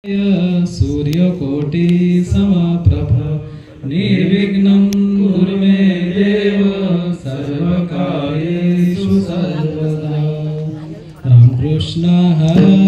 सूर्यकोटि समप्रभ निर्विघ्नं कुरु मे देव सर्वकार्येषु सर्वदा। रामकृष्ण हरे।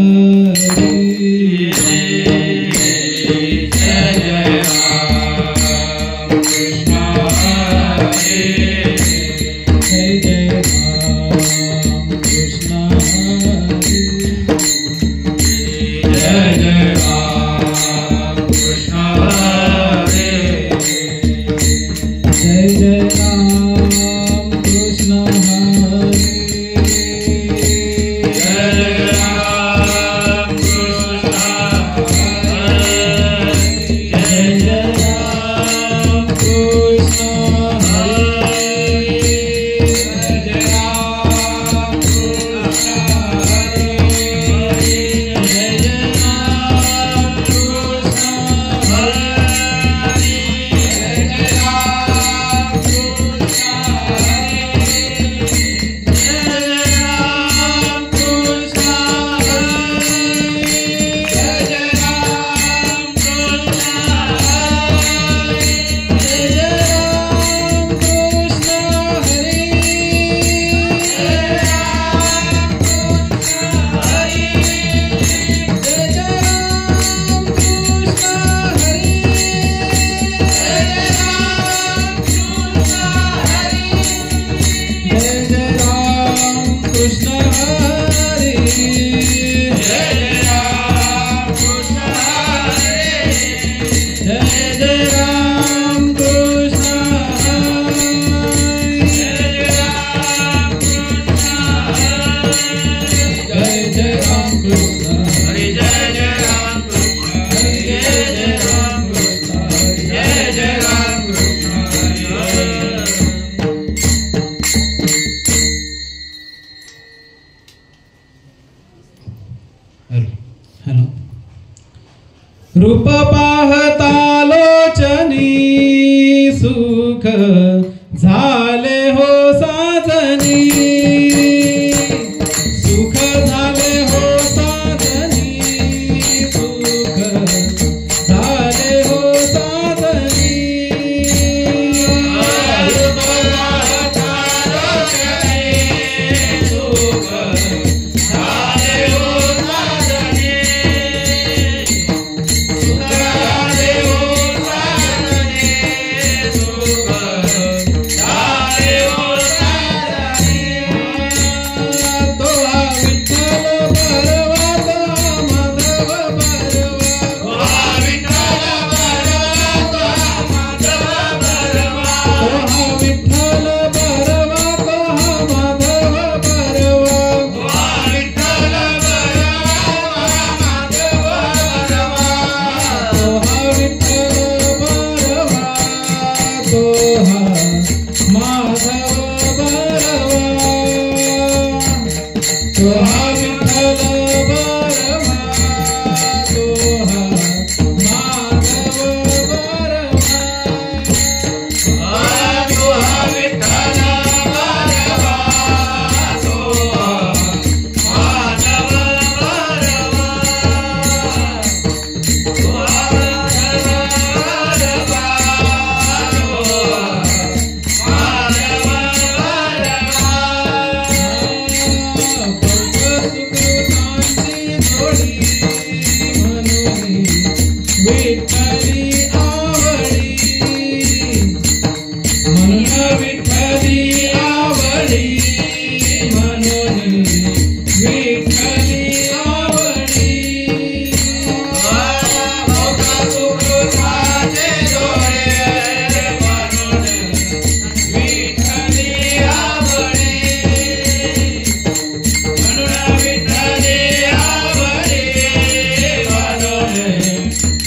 रूप पाहता लोचनी सुख झाले हो साजनी, सुख झाले हो साजनी, सुख झाले हो साजनी। रूप पाहता लोचनी सुख झाले हो साजनी,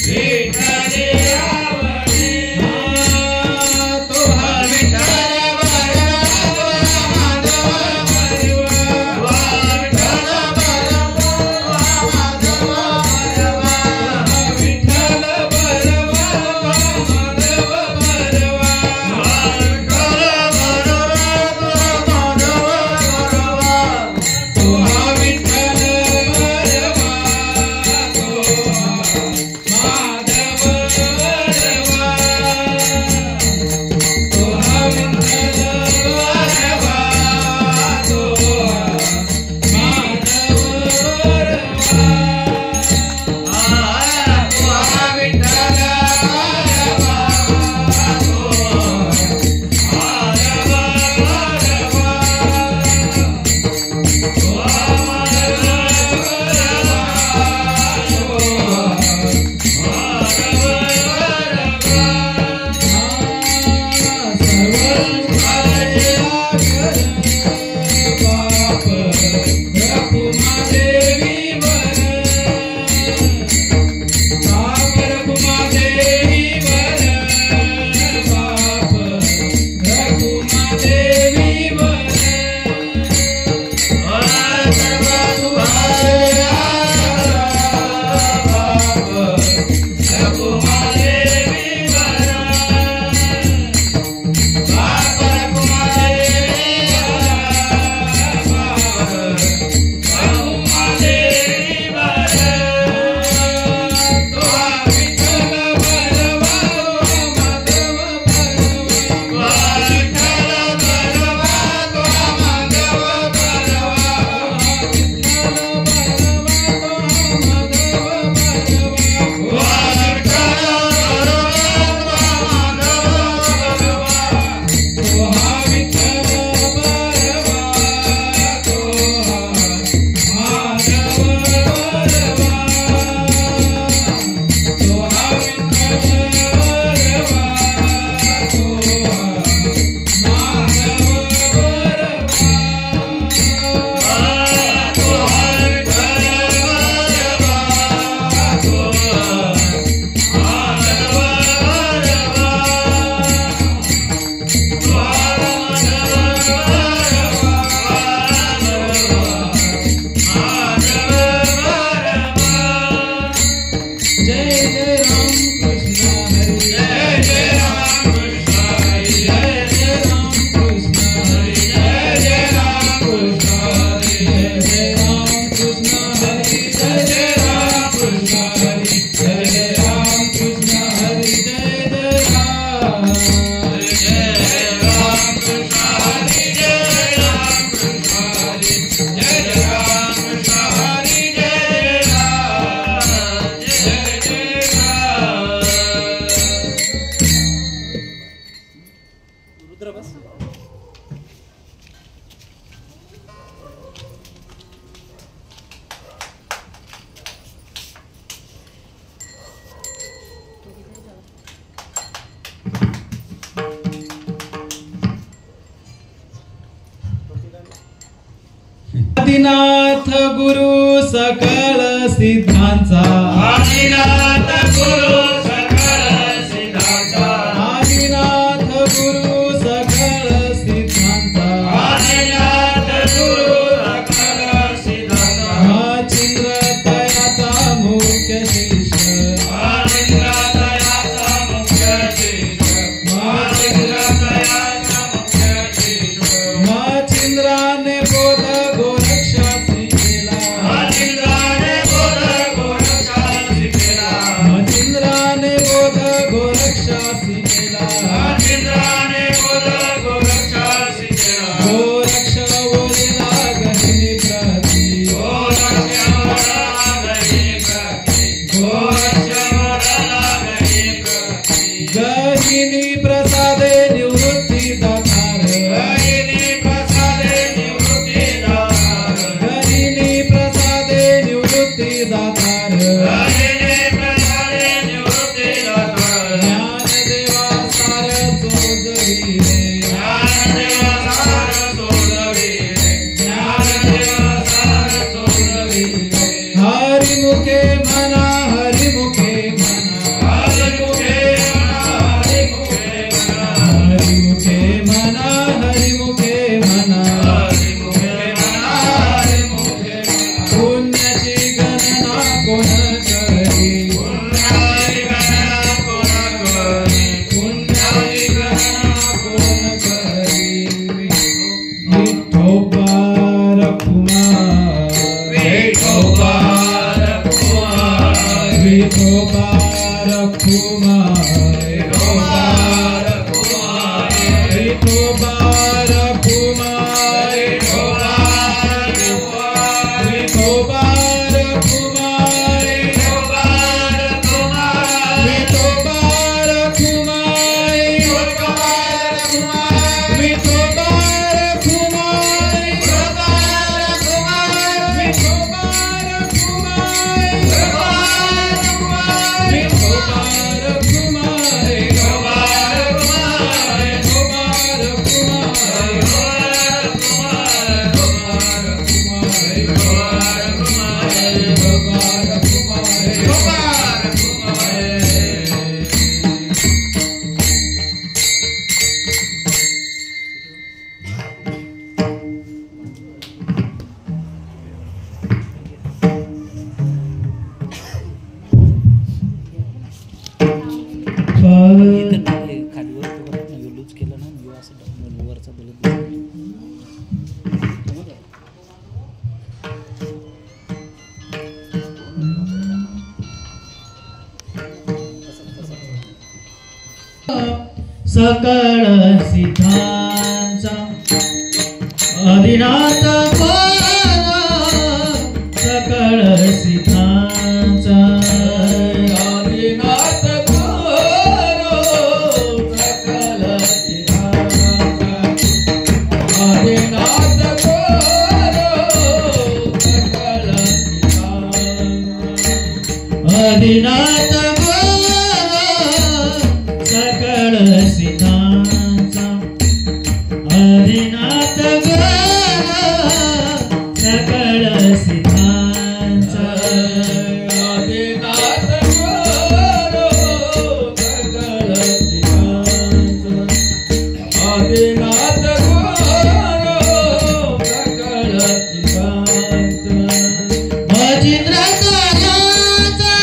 Hey! आदिनाथ गुरु सकळ सिद्धांचा आदिनाथ गुरु सकळ सिद्धांचा आदिनाथ गुरु सकळ सिद्धांचा आदिनाथ गुरु सकळ सिद्धांचा मच्छिंद्र तयाचा मुख्य शिष्य मच्छिंद्र तयाचा मुख्य शिष्य मच्छिंद्र तयाचा मुख्य शिष्य मच्छिंद्राने बोध गोरक्षासी केला मच्छिंद्राने बोध गोरक्षासी केला मच्छिंद्राने बोध गोरक्षासी केला मच्छिंद्राने बोध गोरक्षासी केला गोरक्ष बोलिला गहिनी प्रती गोरक्ष वरला गहिनी प्रती गोरक्ष वरला गहिनी प्रती गहिनी प्रसादे निवृत्ती दातार गहिनी प्रसादे निवृत्ती दातार गहिनी प्रसादे निवृत्ती दातार गहिनी प्रसादे निवृत्ती दातार ज्ञानदेवा सार चोदविरे ज्ञानदेवा सार सोडविरे ज्ञानदेवा सार सोडविरे हरिमुखे म्हणा हरिमुखे म्हणा हरिमुखे म्हणा हरिमुखे म्हणा हरिमुखे म्हणा हरिमुखे म्हणा हरिमुखे म्हणा हरिमुखे म्हणा पुण्याची गणना कोण करी पुण्याची गणना कोण करी पुण्याची गणना कोण करी विठोबा रखुमार विठोबा रखुमार विठोबा रखुमार विठोबा रखुमार विठोबा रखुमार विठोबा रखुमार विठोबा रखुमार विठोबा रखुमार विठोबा रखुमार विठोबा रखुमार विठोबा रखुमार विठोबा रखुमार विठोबा रखुमार विठोबा खालीवर लूज केलं ना मी असं वरचा बोलत सकळ सिद्धांचा आदिनाथ सकळ सिद्धांचा आदिनाथ गुरु सकळ सिद्धांचा आदिनाथ गुरु सकळ सिद्धांचा आदिनाथ सकळ सिद्धांचा आदिनाथ सकळ सिद्धांचा आदिनाथ गुरु सकळ सिद्धांचा आदिनाथ गुरु सकळ सिद्धांचा मच्छिंद्र तयाचा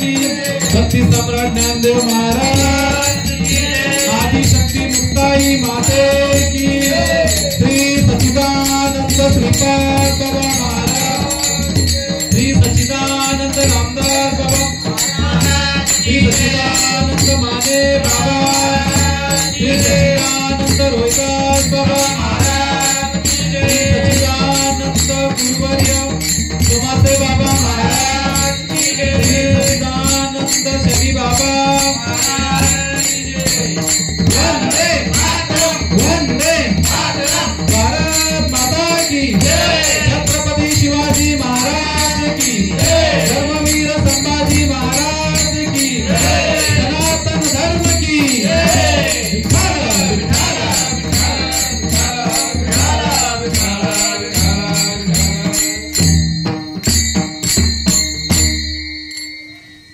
की भक्ती सम्राट ज्ञानदेव महाराज आदिशक्ती मुक्ताई माते की श्री सच्चिदानंद श्रीपाद बाबा महाराज श्री सच्चिदानंद रामदास बाबा श्री सच्चिदानंद माने बाबा श्री सच्चिदानंद रोहिदास बाबा महाराज श्री सच्चिदानंद गुरुवर्य सोमासे बाबा महाराज श्री सच्चिदानंद शनी बाबा वंदे वंदे भारत माता की छत्रपति शिवाजी महाराज की धर्मवीर संभाजी महाराज की सनातन धर्म की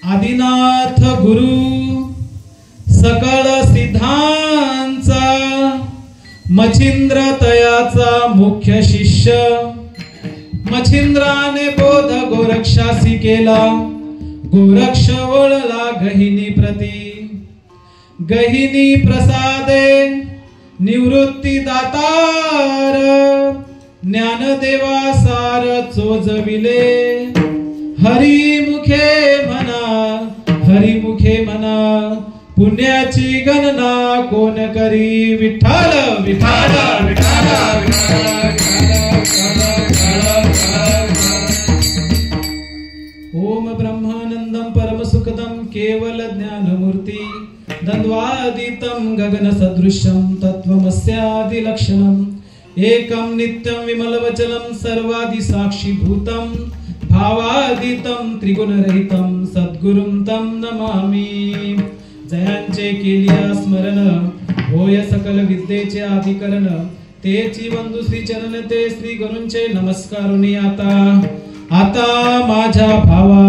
आदिनाथ गुरु सकळ सिद्धांचा मच्छिंद्र तयाचा मुख्य शिष्य मच्छिंद्राने बोध गोरक्षासी केला गोरक्ष वळला गहिनी प्रती गहिनी प्रसादे निवृत्ती दातार ज्ञानदेवा सार चोजविले हरिमुखे म्हणा पुण्याची गणना कोण करी विठ्ठल विठ्ठल विठ्ठल ओम ब्रह्मानंदम परम सुखदम केवल ज्ञानमूर्ती द्वंद्वादितं गगन सदृश्यं तत्त्वमस्यादि लक्षणम् एकं नित्यं विमलवचनं सर्वादि साक्षीभूतं भावादितं त्रिगुणरहितं सद्गुरुं तं नमामि जयांचे केलिया स्मरण होय सकल विद्येचे अधिकरण तेची वंदू श्री चरण ते श्री गुरूंचे नमस्कारुनी आता माझ्या भावा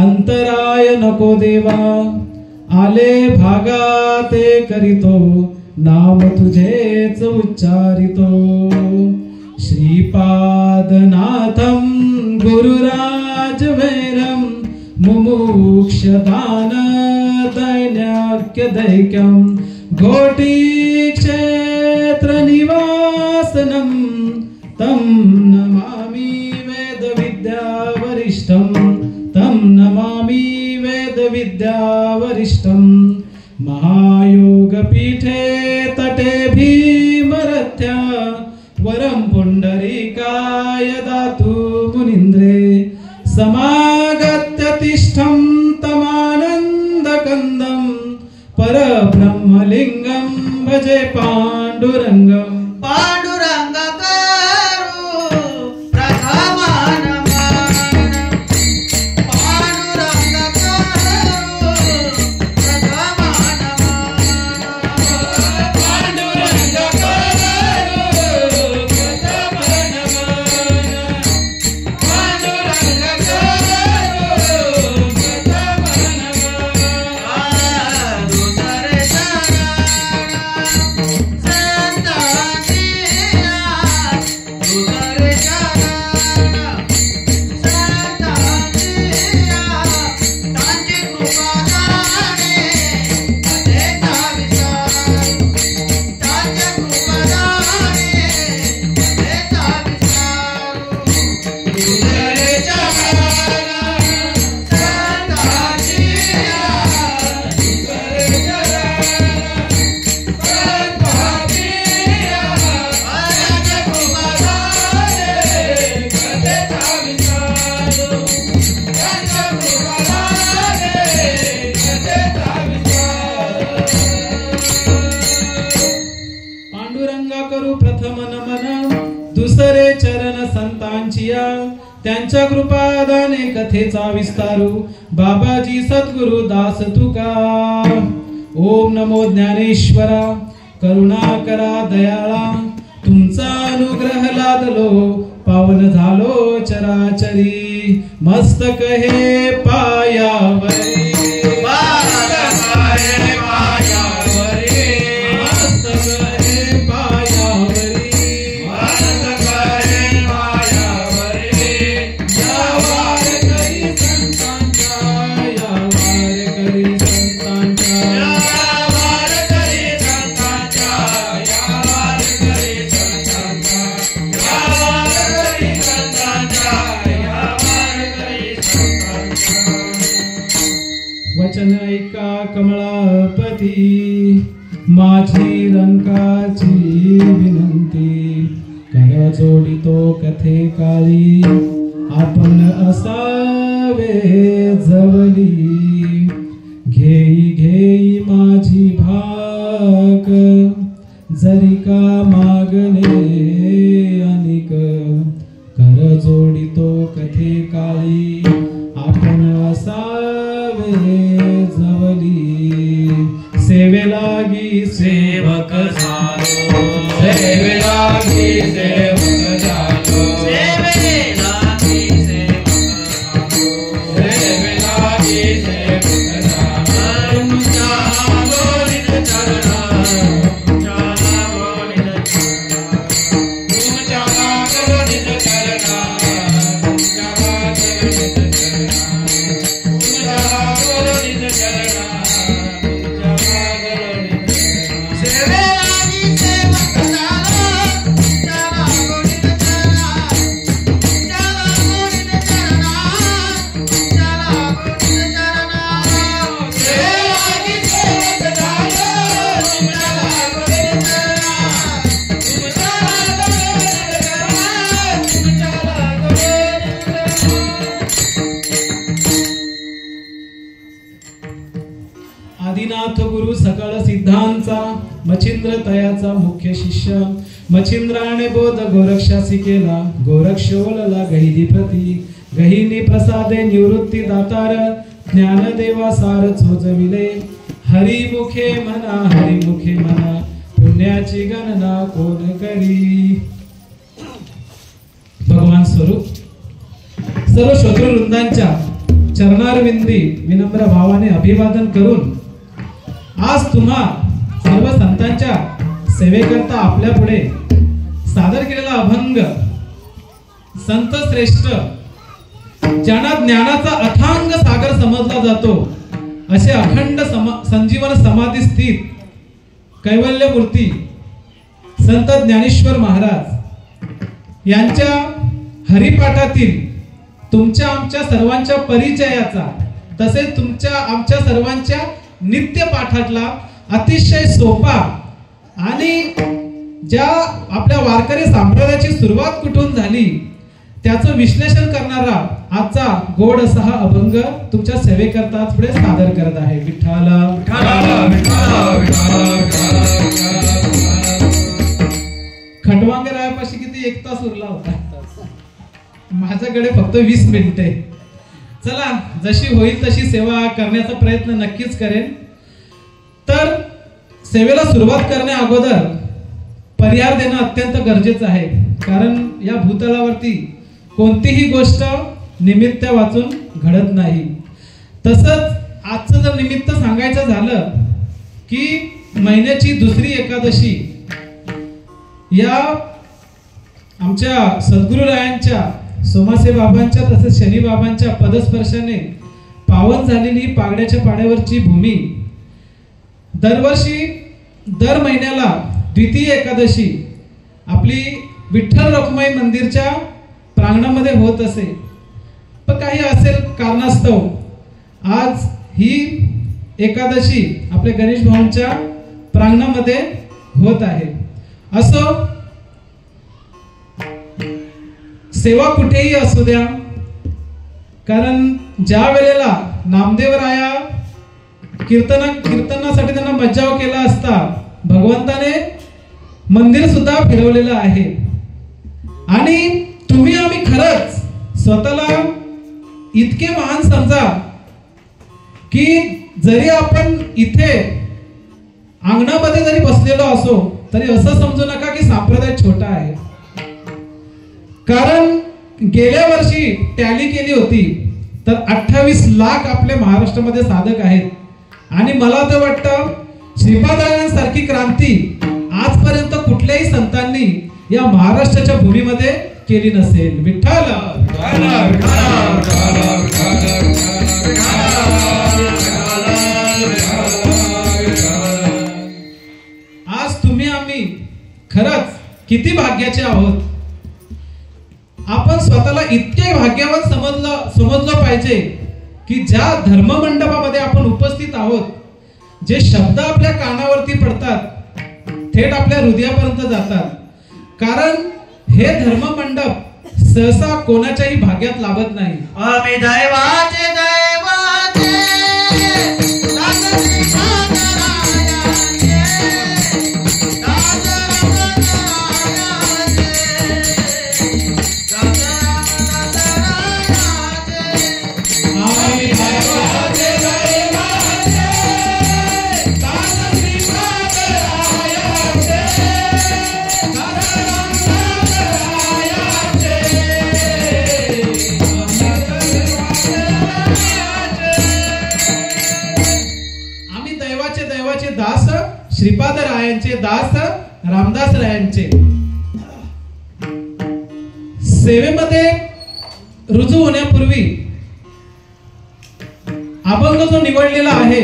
अंतराय नको देवा आले भागा ते करीतो नाम तुझेच उच्चारितो श्रीपादनाथं गुरुराजवैरं मुमुक्षदान दैन्याख्य दैक्यं घोटी क्षेत्र निवासनं तं नमामि वेद विद्या वरिष्ठं तं नमामि वेद विद्या वरिष्ठं महायोग पीठे तटे भीमरथ्या वरं पुंडरीकाय दातु मुनीन्द्रे समागत्य तिष्ठं तमानन्दकन्दं परब्रह्मलिङ्गं भजे पाण्डुरङ्गं पांडुरंग करू प्रथमान पांडुरंग करू प्रथमान पांडुरंग करू प्रथमन पांडुरंग करू प्रथमन दुसरे दुसरे चरण संतांचिया त्यांच्या कृपादाने कथेचा विस्तारू बाबाजी सद्गुरु दास तुका ओम नमो ज्ञानेश्वरा करुणा करा दयाळा तुमचा अनुग्रह लादलो पावन झालो चराचरी मस्तक हे पायावरी वचन ऐका कमळापती, माझी रंकाची विनंती, कर जोडितो कथे काळी, आपण असावे जवली, घेई घेई माझी भाक, जरी का मागणे अनिक, कर जोडितो कथे काळी, आपण असावे जवली, सेवेलागी सेवक झालो, सेवेलागी सेवक झालो, सेवेलागी सेवक झालो, सेवेलागी सेवक झालो, तुमच्या बोलीत चरणा, तुमच्या बोलीत चरणा, तुमच्या करुणित करणा, तुमच्या करुणित करणा, तुमच्या करुणित करणा, तुमच्या करुणित करणा. सेवेलागी सेवक झालो, तुमच्या बोलीत चरणा, तुमच्या बोलीत चरणा, तुमच्या बोलीत चरणा, सेवेलागी सेवक झालो, तुमच्या करुणित करणा, तुमच्या करुणित करणा, तुमच्या करुणित करणा. आदिनाथ गुरु सकळ सिद्धांचा, मच्छिंद्र तयाचा मुख्य शिष्य, मच्छिंद्राने बोध गोरक्षासी केला, गोरक्ष ओलला गहिनीप्रती, गहिनी प्रसादे निवृत्ती दातार, ज्ञानदेवा सार चोजविले, हरिमुखे म्हणा, पुण्याची गणना कोण करी. भगवान स्वरूप सर्व श्रोतृवृंदांच्या चरणारविंदी विनम्र भावाने अभिवादन करून आज तुम्हा सर्व संतांच्या सेवेकरता आपल्या पुढे सादर केलेला अभंग, संत श्रेष्ठ ज्यांना ज्ञानाचा अथांग सागर समजला जातो असे अखंड संजीवन समाधी स्थित कैवल्य मूर्ती संत ज्ञानेश्वर महाराज यांच्या हरिपाठातील तुमच्या आमच्या सर्वांच्या परिचयाचा, तसेच तुमच्या आमच्या सर्वांच्या नित्य पाठातला अतिशय सोपा आणि ज्या आपल्या वारकरी संप्रदायाची सुरुवात कुठून झाली त्याचं विश्लेषण करणारा आजचा गोड असा हा अभंग तुमच्या सेवेकरता पुढे सादर करत आहे. विठ्ठला खटवांगरायापाशी किती 1 तास उरला होता, माझ्याकडे फक्त 20 मिनिटे. चला, जशी होईल तशी सेवा करण्याचा प्रयत्न नक्कीच करेन. तर सेवेला सुरुवात करण्या अगोदर परिहार देणं अत्यंत गरजेचं आहे, कारण या भूतलावरती कोणतीही गोष्ट निमित्त वाचून घडत नाही. तसंच आजचं जर निमित्त सांगायचं झालं की महिन्याची दुसरी एकादशी या आमच्या सद्गुरुरायांच्या, सोमासे बाबांच्या तसेच शनी बाबांच्या पदस्पर्शाने पावन झालेली पागड्याच्या पाड्यावरची भूमी दरवर्षी दर महिन्याला द्वितीय एकादशी आपली विठ्ठल रखुमाई मंदिरच्या प्रांगणामध्ये होत असे. पण काही असेल कारणास्तव आज ही एकादशी आपल्या गणेश भाऊंच्या प्रांगणामध्ये होत आहे. असो, सेवा कुठेही असू द्या, कारण ज्या वेळेला नामदेवराया कीर्तनासाठी त्यांना मज्जाव केला असता भगवंताने मंदिर सुद्धा फिरवलेलं आहे. आणि तुम्ही आम्ही खरंच स्वतःला इतके महान समजा की जरी आपण इथे अंगणामध्ये जरी बसलेलो असो तरी असं समजू नका की संप्रदाय छोटा आहे. कारण गेल्या वर्षी टॅली केली होती तर 28 लाख आपल्या महाराष्ट्रामध्ये साधक आहेत. आणि मला तर वाटतं श्रीपादांसारखी क्रांती आजपर्यंत कुठल्याही संतांनी या महाराष्ट्राच्या भूमीमध्ये केली नसेल. विठ्ठल आज तुम्ही आम्ही खरंच किती भाग्याचे आहोत. आपण स्वतःला इतके भाग्यवान समजलं पाहिजे की ज्या धर्ममंडपामध्ये आपण उपस्थित आहोत, जे शब्द आपल्या कानावरती पडतात थेट आपल्या हृदयापर्यंत जातात. कारण हे धर्ममंडप सहसा कोणाच्याही भाग्यात लाभत नाही. आम्ही दैवाचे दैवाचे दास श्रीपादरायाचे, दास रामदासरायाचे, दास रामदासरायाचे. आम्ही दैवाचे दैवाचे दास श्रीपादरायाचे, दास रामदासरायाचे. आम्ही दैवाचे दैवाचे दास श्रीपादरायांचे, दास रामदासरायांचे. सेवेमध्ये रुजू होण्यापूर्वी अभंग जो निवडलेला आहे,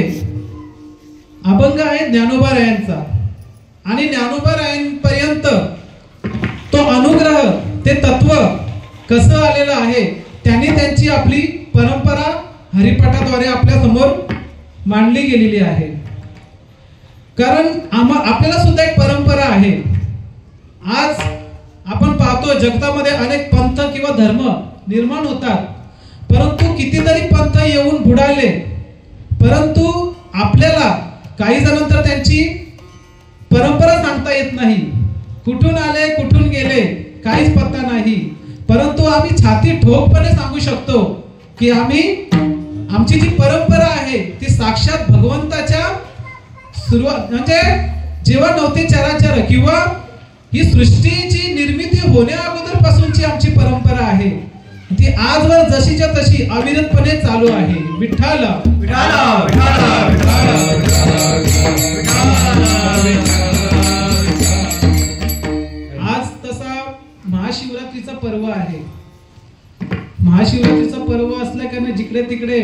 अभंग आहे ज्ञानोबारायांचा. आणि ज्ञानोबारायांपर्यंत तो अनुग्रह, ते तत्व कसं आलेलं आहे, त्यांनी त्यांची आपली परंपरा हरिपाठाद्वारे आपल्या समोर मांडली गेलेली आहे. कारण आपल्याला सुद्धा एक परंपरा आहे. आज आपण पाहतो जगतामध्ये अनेक पंथ किंवा धर्म निर्माण होतात, परंतु कितीतरी पंथ येऊन बुडाले, परंतु आपल्याला काही जणांतर त्यांची परंपरा सांगता येत नाही. कुठून आले, कुठून गेले, काहीच पत्ता नाही. परंतु आम्ही छाती ठोकपणे सांगू शकतो की आमची जी परंपरा आहे ती साक्षात भगवंताच्या सुरुवात, म्हणजे जेव्हा नव्हते चराचर किंवा ही सृष्टीची निर्मिती होण्या अगोदर पासूनची आमची परंपरा आहे. ती आजवर जशीच्या तशी अविरतपणे चालू आहे. विठ्ठल विठाला विठाला विठाला आज तसा महाशिवरात्रीचा पर्व आहे. महाशिवरात्रीचा पर्व असल्या कारणे जिकडे तिकडे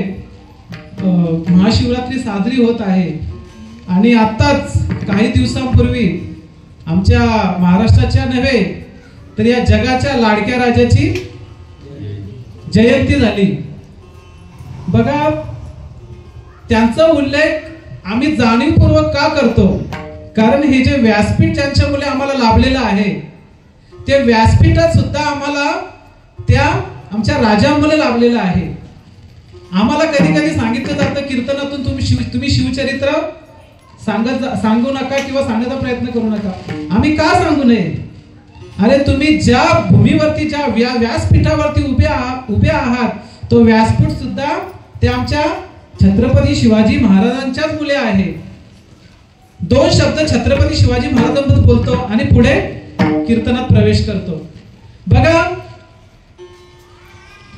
महाशिवरात्री साजरी होत आहे. आणि आताच काही दिवसांपूर्वी आमच्या महाराष्ट्राच्या नव्हे तर या जगाच्या लाडक्या राजाची जयंती झाली. बघा, त्यांचा उल्लेख आम्ही जाणीवपूर्वक का करतो, कारण हे जे व्यासपीठ ज्यांच्यामुळे आम्हाला लाभलेलं आहे, ते व्यासपीठात सुद्धा आम्हाला त्या आमच्या राजामुळे लाभलेलं आहे. आम्हाला कधी कधी सांगितलं जातं कीर्तनातून तुम्ही शिवचरित्र सांगू नका किंवा सांगण्याचा प्रयत्न करू नका. आम्ही का सांगू नये? अरे तुम्ही ज्या भूमीवरती, ज्या व्यासपीठावरती उभे आहात, तो व्यासपीठ सुद्धा ते आमच्या छत्रपती शिवाजी महाराजांच्याच मुले आहे. दोन शब्द छत्रपती शिवाजी महाराजांबद्दल बोलतो आणि पुढे कीर्तनात प्रवेश करतो. बघा,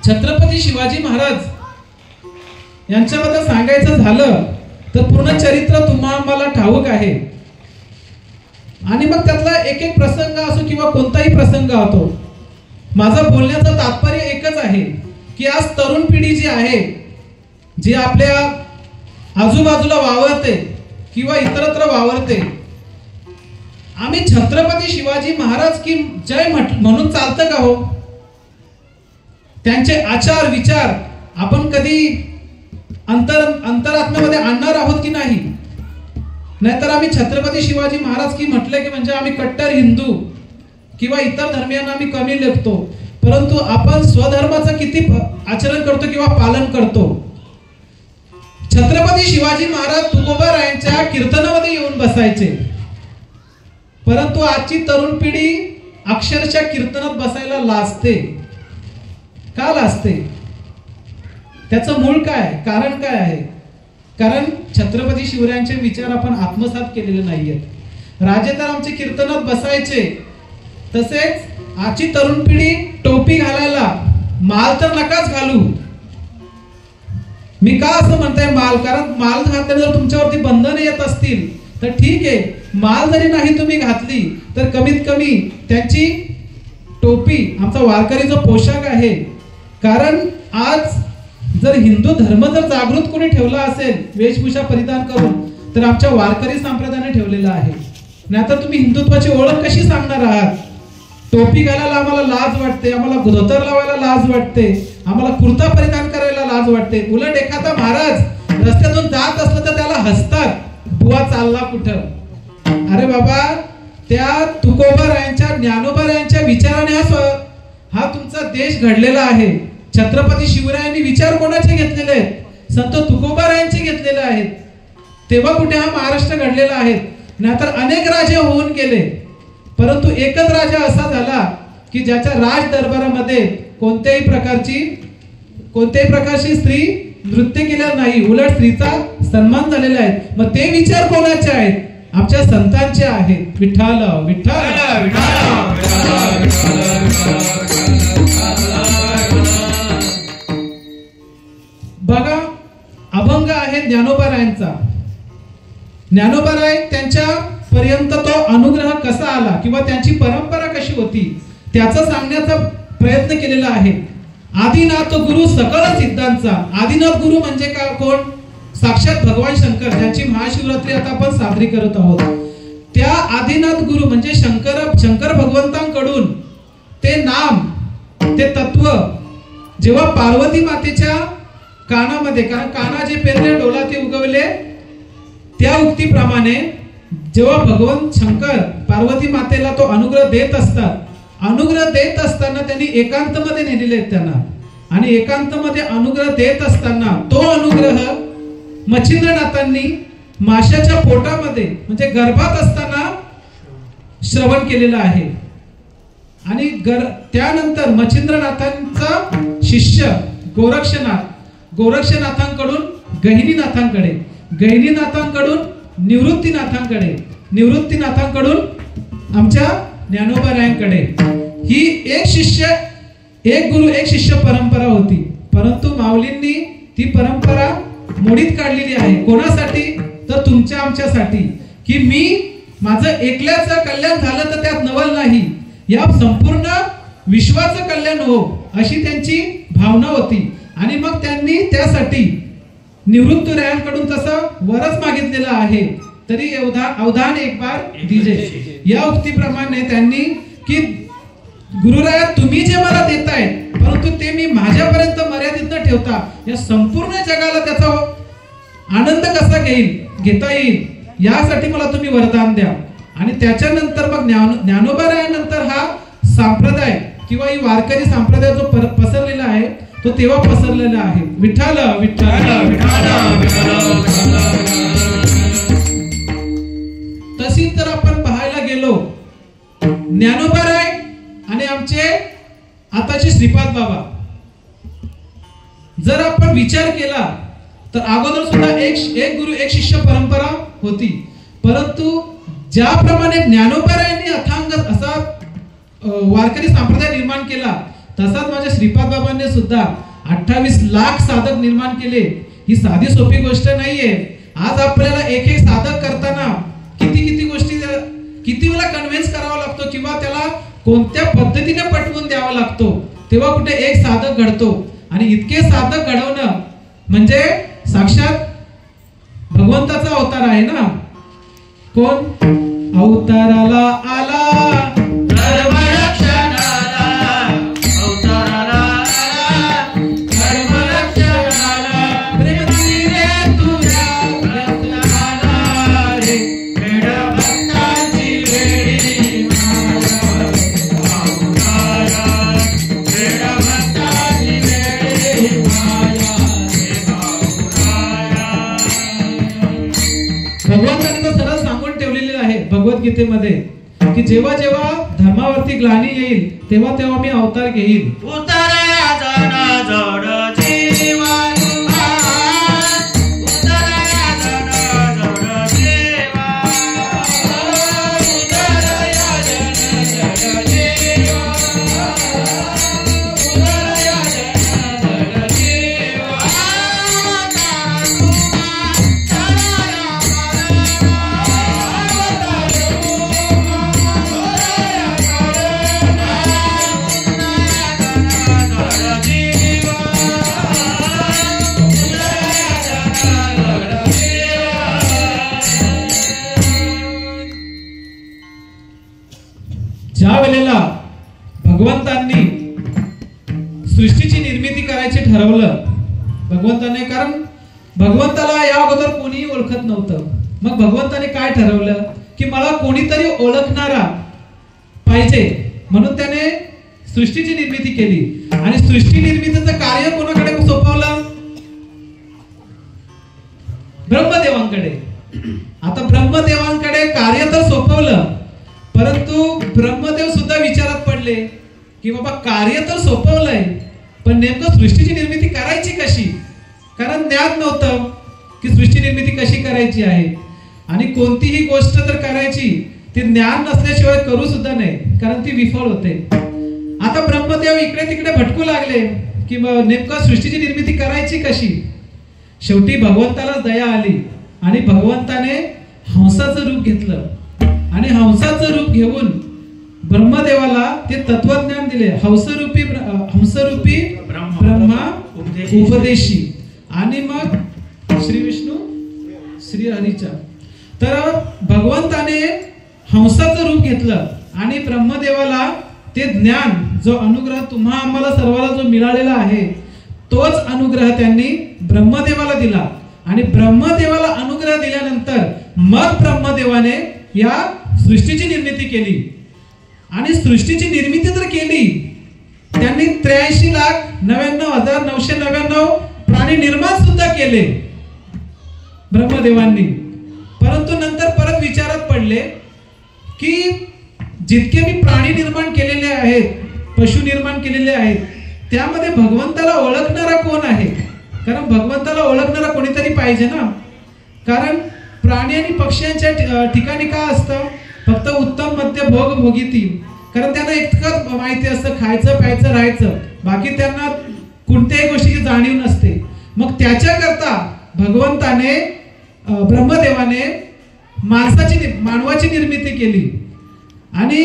छत्रपती शिवाजी महाराज यांच्याबद्दल सांगायचं झालं तर पूर्ण चरित्र तुम्हाला ठाऊक आहे. आणि मग त्यातला एक एक प्रसंग असो किंवा कोणताही प्रसंग असो, माझं बोलण्याचं तात्पर्य एकच आहे की आज तरुण पिढी जी आहे, जी आपल्या आजूबाजूला वावरते किंवा इतरत्र वावरते, आम्ही छत्रपती शिवाजी महाराज की जय म्हणून चालतं का हो? त्यांचे आचार विचार आपण कधी अंतरात्म्यामध्ये आणणार आहोत की नाही? नाहीतर आम्ही छत्रपती शिवाजी महाराज की म्हटले की म्हणजे आम्ही कट्टर हिंदू किंवा इतर धर्मियांना आम्ही कमी लेखतो, परंतु आपण स्वधर्माचं किती आचरण करतो किंवा पालन करतो? छत्रपती शिवाजी महाराज तुकोबारायांच्या कीर्तनामध्ये येऊन बसायचे, परंतु आजची तरुण पिढी अक्षरशः कीर्तनात बसायला लाजते. का लाजते? त्याचं मूळ काय, कारण काय आहे? कारण छत्रपती शिवरायांचे विचार आपण आत्मसात केलेले नाहीयेत. राजे तर आमचे कीर्तनात बसायचे, तसेच आजची तरुण पिढी टोपी घालायला, माल तर नकाच घालू. मी का असं म्हणताय माल? कारण माल घातल्याने जर तुमच्यावरती बंधने येत असतील तर ठीक आहे, माल जरी नाही तुम्ही घातली तर कमीत कमी त्यांची टोपी आमचा वारकरीचा पोशाख आहे. कारण आज जर हिंदू धर्म जर जागृत कोणी ठेवला असेल वेशभूषा परिधान करून, तर आमच्या वारकरी संप्रदायाने ठेवलेला आहे. नाहीतर तुम्ही हिंदुत्वाची ओळख कशी सांगणार आहात? टोपी घालायला आम्हाला लाज वाटते, आम्हाला धोतर लावायला लाज वाटते, आम्हाला कुर्ता परिधान करायला लाज वाटते. उलट एखादा महाराज रस्त्यातून जात असलं तर त्याला हसतात, बुवा चालला कुठं. अरे बाबा, त्या तुकोबारायांच्या ज्ञानोबारायांच्या विचाराने हा तुमचा देश घडलेला आहे. छत्रपती शिवरायांनी विचार कोणाचे घेतलेले आहेत? संत तुकोबारायांचे घेतलेले आहेत. तेव्हा कुठे हा महाराष्ट्र घडलेला आहे. नाहीतर अनेक राजे होऊन गेले, परंतु एकच राजा असा झाला की ज्याच्या राज दरबारामध्ये कोणत्याही प्रकारची स्त्री नृत्य केलं नाही, उलट स्त्रीचा सन्मान झालेला आहे. मग ते विचार कोणाचे आहेत? आमच्या संतांचे आहेत. विठ्ठल विठ्ठल. बघा, अभंग आहे ज्ञानोबारायांचा. ज्ञानोबाराय त्यांच्या पर्यंत तो अनुग्रह कसा आला किंवा त्यांची परंपरा कशी होती त्याचा सांगण्याचा प्रयत्न केलेला आहे. आदिनाथ गुरु सकळ सिद्धांचा. आदिनाथ गुरु म्हणजे का कोण? साक्षात भगवान शंकर, ज्यांची महाशिवरात्री आता आपण साजरी करत आहोत. त्या आदिनाथ गुरु म्हणजे शंकर भगवंतांकडून ते नाम, ते तत्व जेव्हा पार्वती मातेच्या कानामध्ये, कारण काना जे पेरले डोला ते उगवले, त्या उक्तीप्रमाणे जेव्हा भगवान शंकर पार्वती मातेला तो अनुग्रह देत असतात, अनुग्रह देत असताना त्यांनी एकांतमध्ये नेलेले आहेत त्यांना. आणि एकांतमध्ये अनुग्रह देत असताना तो अनुग्रह मच्छिंद्रनाथांनी माशाच्या पोटामध्ये म्हणजे गर्भात असताना श्रवण केलेला आहे. आणि त्यानंतर मच्छिंद्रनाथांचा शिष्य गोरक्षनाथांकडून गहिनीनाथांकडे, गहिनीनाथांकडून निवृत्तीनाथांकडून आमच्या ज्ञानोबारायांकडे ही एक गुरु एक शिष्य परंपरा होती. परंतु माऊलींनी ती परंपरा मोडीत काढलेली आहे. कोणासाठी? तर तुमच्या आमच्यासाठी, की माझं एकल्याचं कल्याण झालं तर त्यात नवल नाही, या संपूर्ण विश्वाचं कल्याण हो, अशी त्यांची भावना होती. आणि मग त्यांनी त्यासाठी निवृत्तीरायांकडून तसं वरच मागितलेलं आहे. तरी अवधान एक बार दीजे, या उक्तीप्रमाणे त्यांनी की गुरुराया तुम्ही जे मला देताय, परंतु ते मी माझ्यापर्यंत मर्यादित न ठेवता या संपूर्ण जगाला त्याचा आनंद कसा घेता येईल यासाठी मला तुम्ही वरदान द्या. आणि त्याच्यानंतर मग ज्ञानोबारायानंतर हा संप्रदाय किंवा ही वारकरी संप्रदाय जो पसरलेला आहे तो तेव्हा पसरलेला आहे. विठ्ठल विठ्ठल. तशी तर आपण पाहायला गेलो, ज्ञानोबाराय आणि आमचे आताचे श्रीपाद बाबा, जर आपण विचार केला तर अगोदर सुद्धा एक गुरु एक शिष्य परंपरा होती. परंतु ज्याप्रमाणे ज्ञानोबारायांनी अथांग असा वारकरी संप्रदाय निर्माण केला, तसाच माझ्या श्रीपाद बाबांनी सुद्धा 28 लाख साधक निर्माण केले. ही साधी सोपी गोष्ट नाहीये. आज आपल्याला एक एक साधक करताना किती गोष्टी, किती वेळा कन्व्हिन्स करावा लागतो किंवा त्याला कोणत्या पद्धतीने पटवून द्यावा लागतो, तेव्हा कुठे एक साधक घडतो. आणि इतके साधक घडवणं म्हणजे साक्षात भगवंताचा अवतार आहे ना. कोण अवताराला आला, भगवद्गीतेमध्ये की जेव्हा जेव्हा धर्मावरती ग्लानी येईल तेव्हा तेव्हा मी अवतार घेईल. ठरवलं भगवंताने, कारण भगवंताला या अगोदर कोणीही ओळखत नव्हतं. मग भगवंताने काय ठरवलं की मला कोणीतरी ओळखणारा पाहिजे, म्हणून त्याने सृष्टीची निर्मिती केली. आणि सृष्टी निर्मितीचं कार्य कोणाकडे सोपवलं? ब्रह्मदेवांकडे. आता ब्रह्मदेवांकडे कार्य तर सोपवलं, परंतु ब्रह्मदेव सुद्धा विचारात पडले की बाबा कार्य तर सोपवलंय, पण नेमकं सृष्टीची निर्मिती करायची कशी? कारण ज्ञान नव्हतं की सृष्टी निर्मिती कशी करायची आहे. आणि कोणतीही गोष्ट जर करायची ती ज्ञान नसल्याशिवाय करू सुद्धा नाही, कारण ती विफळ होते. आता ब्रह्मदेव इकडे तिकडे भटकू लागले की नेमकं सृष्टीची निर्मिती करायची कशी. शेवटी भगवंताला दया आली आणि भगवंताने हंसाचं रूप घेतलं. आणि हंसाचं रूप घेऊन ब्रह्मदेवाला ते तत्वज्ञान दिले. हंसरूपी ब्रह्मा उपदेशी. आणि मग श्री विष्णू श्री हरीच्या. तर भगवंताने हंसाचं रूप घेतलं आणि ब्रह्मदेवाला ते ज्ञान, जो अनुग्रह तुम्हा आम्हाला सर्वांना जो मिळालेला आहे, तोच अनुग्रह त्यांनी ब्रह्मदेवाला दिला. आणि ब्रह्मदेवाला अनुग्रह दिल्यानंतर मग ब्रह्मदेवाने या सृष्टीची निर्मिती केली. आणि सृष्टीची निर्मिती तर केली, त्यांनी 83,99,999 प्राणी निर्माण सुद्धा केले ब्रह्मदेवांनी. परंतु नंतर परत विचारात पडले की जितके मी प्राणी निर्माण केलेले आहेत, पशु निर्माण केलेले आहेत, त्यामध्ये भगवंताला ओळखणारा कोण आहे? कारण भगवंताला ओळखणारा कोणीतरी पाहिजे ना. कारण प्राणी आणि पक्ष्यांच्या ठिकाणी काय असतं? फक्त उत्तम मध्य भोग भोगिती. कारण त्यांना इतकंच माहिती असतं, खायचं प्यायचं राहायचं, बाकी त्यांना कोणत्याही गोष्टीची जाणीव नसते. मग त्याच्याकरता भगवंताने ब्रह्मदेवाने मानवाची निर्मिती केली. आणि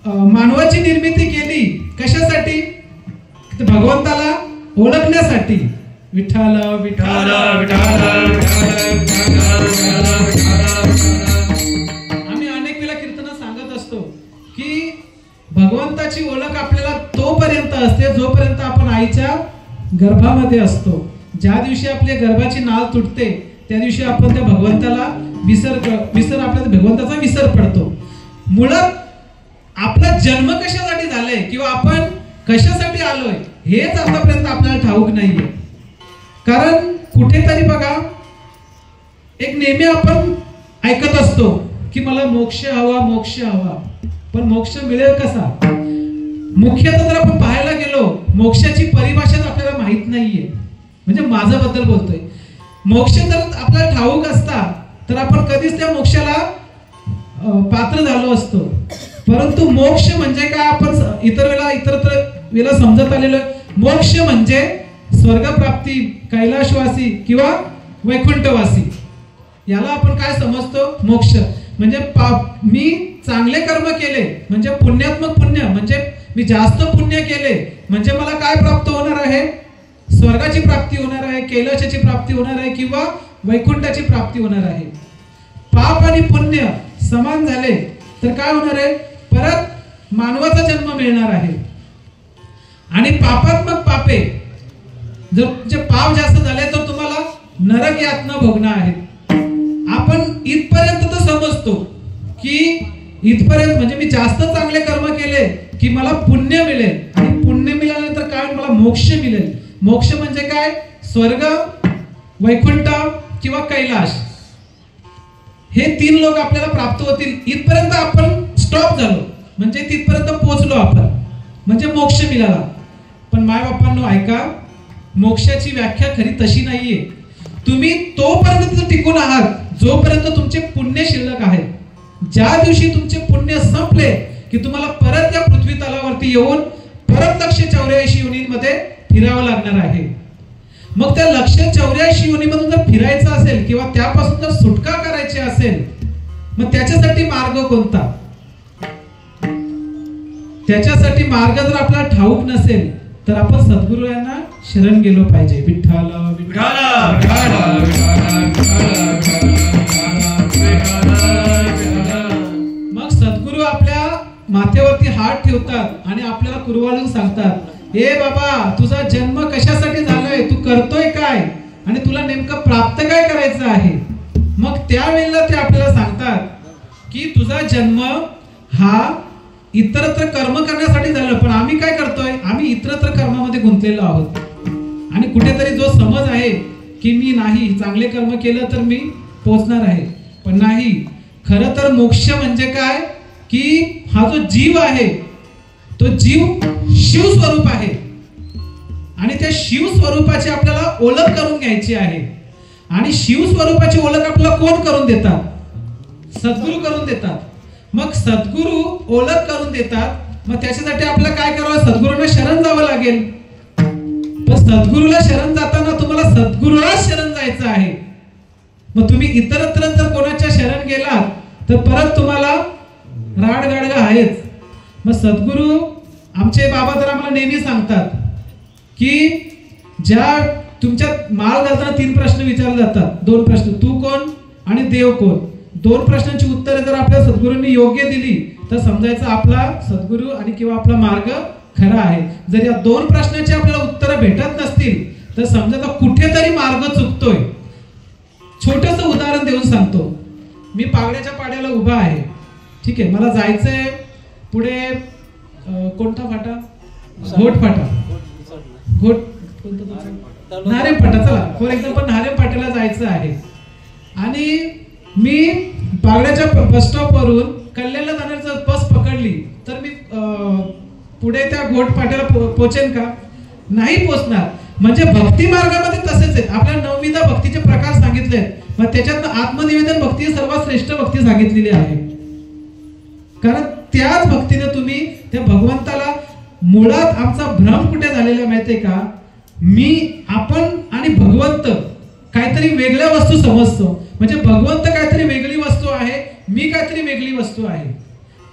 मानवाची निर्मिती केली कशासाठी? भगवंताला ओळखण्यासाठी. विठ्ठल विठ्ठल आम्ही अनेक वेळा कीर्तन सांगत असतो की भगवंताची ओळख आपल्याला तोपर्यंत असते जोपर्यंत आपण आईच्या गर्भामध्ये असतो. ज्या दिवशी आपल्या गर्भाची नाळ तुटते त्या दिवशी आपण त्या भगवंताला आपल्या भगवंताचा विसर पडतो. मुळात आपला जन्म कशासाठी झालाय किंवा आपण कशासाठी आलोय हेच आतापर्यंत आपल्याला ठाऊक नाहीये. कारण कुठेतरी बघा, एक नेहमी आपण ऐकत असतो की मला मोक्ष हवा, मोक्ष हवा, पण मोक्ष मिळेल कसा? मुख्यतः जर आपण पाहायला गेलो, मोक्षाची परिभाषा आपल्याला माहित नाहीये. म्हणजे माझ्या बद्दल बोलतोय. मोक्ष जर आपल्याला ठाऊक असता तर आपण कधीच त्या मोक्षाला पात्र झालो असतो. परंतु मोक्ष म्हणजे काय आपण इतरत्र वेळा समजत आलेलो. मोक्ष म्हणजे स्वर्गप्राप्ती, कैलाशवासी किंवा वैकुंठवासी. याला आपण काय समजतो? मोक्ष म्हणजे मी चांगले कर्म केले म्हणजे पुण्यात्मक पुण्य, म्हणजे मी जास्त पुण्य केले म्हणजे मला काय प्राप्त होणार आहे? स्वर्गाची प्राप्ती होणार आहे, कैलाशाची प्राप्ती होणार आहे किंवा वैकुंठाची प्राप्ती होणार आहे. पाप आणि पुण्य समान झाले तर काय होणार आहे? परत मानवाचा जन्म मिळणार आहे. आणि पापात्मक पापे, जर तुमचे पाप जास्त झाले तर तुम्हाला नरक यातना भोगणार आहेत. आपण इथपर्यंत तर समजतो की इथपर्यंत म्हणजे मी जास्त चांगले कर्म केले की मला पुण्य मिळेल, आणि पुण्य मिळाल्यानंतर काय? मला मोक्ष मिळेल. मोक्ष म्हणजे काय? स्वर्ग, वैकुंठ किंवा कैलाश, हे 3 लोक आपल्याला प्राप्त होतील. इथपर्यंत आपण स्टॉप झालो, म्हणजे तिथपर्यंत पोहोचलो आपण, म्हणजे मोक्ष मिळाला. पण माय बापांनो ऐका, मोक्षाची व्याख्या खरी तशी नाहीये. तुम्ही तोपर्यंत टिकून आहात जोपर्यंत तुमचे पुण्य शिल्लक आहे. ज्या दिवशी तुमचे पुण्य संपले की तुम्हाला परत या पृथ्वी तलावरती येऊन परत 184 योनींमध्ये फिरावं लागणार आहे. मग त्या 184 योनीमधून जर फिरायचं असेल किंवा त्यापासून जर सुटका करायची असेल, मग त्याच्यासाठी मार्ग कोणता? त्याच्यासाठी मार्ग जर आपल्याला ठाऊक नसेल तर आपण सद्गुरू यांना शरण गेलो पाहिजे. विठ्ठल मग सद्गुरू आपल्या माथ्यावरती हात ठेवतात आणि आपल्याला कुरवाळून सांगतात, हे बाबा तुझा जन्म कशासाठी झाला करतोय काय आणि तुला नेमकं प्राप्त काय करायचं आहे. मग त्यावेळेला ते आपल्याला सांगतात की तुझा जन्म हा इतरत्र कर्म करण्यासाठी झालं, पण आम्ही काय करतोय, आम्ही इतरत्र कर्मामध्ये गुंतलेलो आहोत. आणि कुठेतरी जो समज आहे की मी नाही चांगले कर्म केलं तर मी पोहोचणार आहे, पण नाही. खरं तर मोक्ष म्हणजे काय की हा जो जीव आहे तो जीव शिव स्वरूप आहे आणि त्या शिव स्वरूपाची आपल्याला ओळख करून घ्यायची आहे. आणि शिव स्वरूपाची ओळख आपल्याला कोण करून देतात, सद्गुरू करून देतात. मग सद्गुरू ओळख करून देतात, मग त्याच्यासाठी आपल्याला काय करावं, सद्गुरूंना शरण जावं लागेल. पण सद्गुरूला शरण जाताना तुम्हाला सद्गुरूला शरण जायचं आहे. मग तुम्ही इतरत्र जर कोणाच्या शरण गेलात तर परत तुम्हाला राडगाडगा आहेच. मग सद्गुरू आमचे बाबा तर आम्हाला नेहमी सांगतात की ज्या तुमच्या माळ घालताना 3 प्रश्न विचारले जातात, 2 प्रश्न, तू कोण आणि देव कोण. 2 प्रश्नांची उत्तरे जर आपल्या सद्गुरूंनी योग्य दिली तर समजायचं आपला सद्गुरू आणि किंवा आपला मार्ग खरा आहे. जर या 2 प्रश्नांची आपल्याला उत्तरं भेटत नसतील तर समजायचं कुठेतरी मार्ग चुकतोय. छोटंसं उदाहरण देऊन सांगतो. मी पागड्याच्या पाड्याला उभा आहे, ठीक आहे, मला जायचंय पुढे कोणता फाटा, घोट फाटा, घोट नारेम फाटा, चला फॉर एक्झाम्पल नारेम फाट्याला जायचं आहे. आणि मी पागड्याच्या बस स्टॉप वरून कल्याणला जाण्याचं बस पकडली तर मी पुढे त्या घोट फाट्याला पोहोचेन का, नाही पोहोचणार. म्हणजे भक्ती मार्गामध्ये तसेच आहेत. आपल्या 9विध भक्तीचे प्रकार सांगितले आहेत, मग त्याच्यात आत्मनिवेदन भक्ती सर्वात श्रेष्ठ भक्ती सांगितलेली आहे. कारण त्याच भक्तीने तुम्ही त्या भगवंताला, मुळात आमचा भ्रम कुठे झालेला माहितीये का, मी, आपण आणि भगवंत काहीतरी वेगळ्या वस्तू समजतो. म्हणजे भगवंत काहीतरी वेगळी वस्तू आहे, मी काहीतरी वेगळी वस्तू आहे.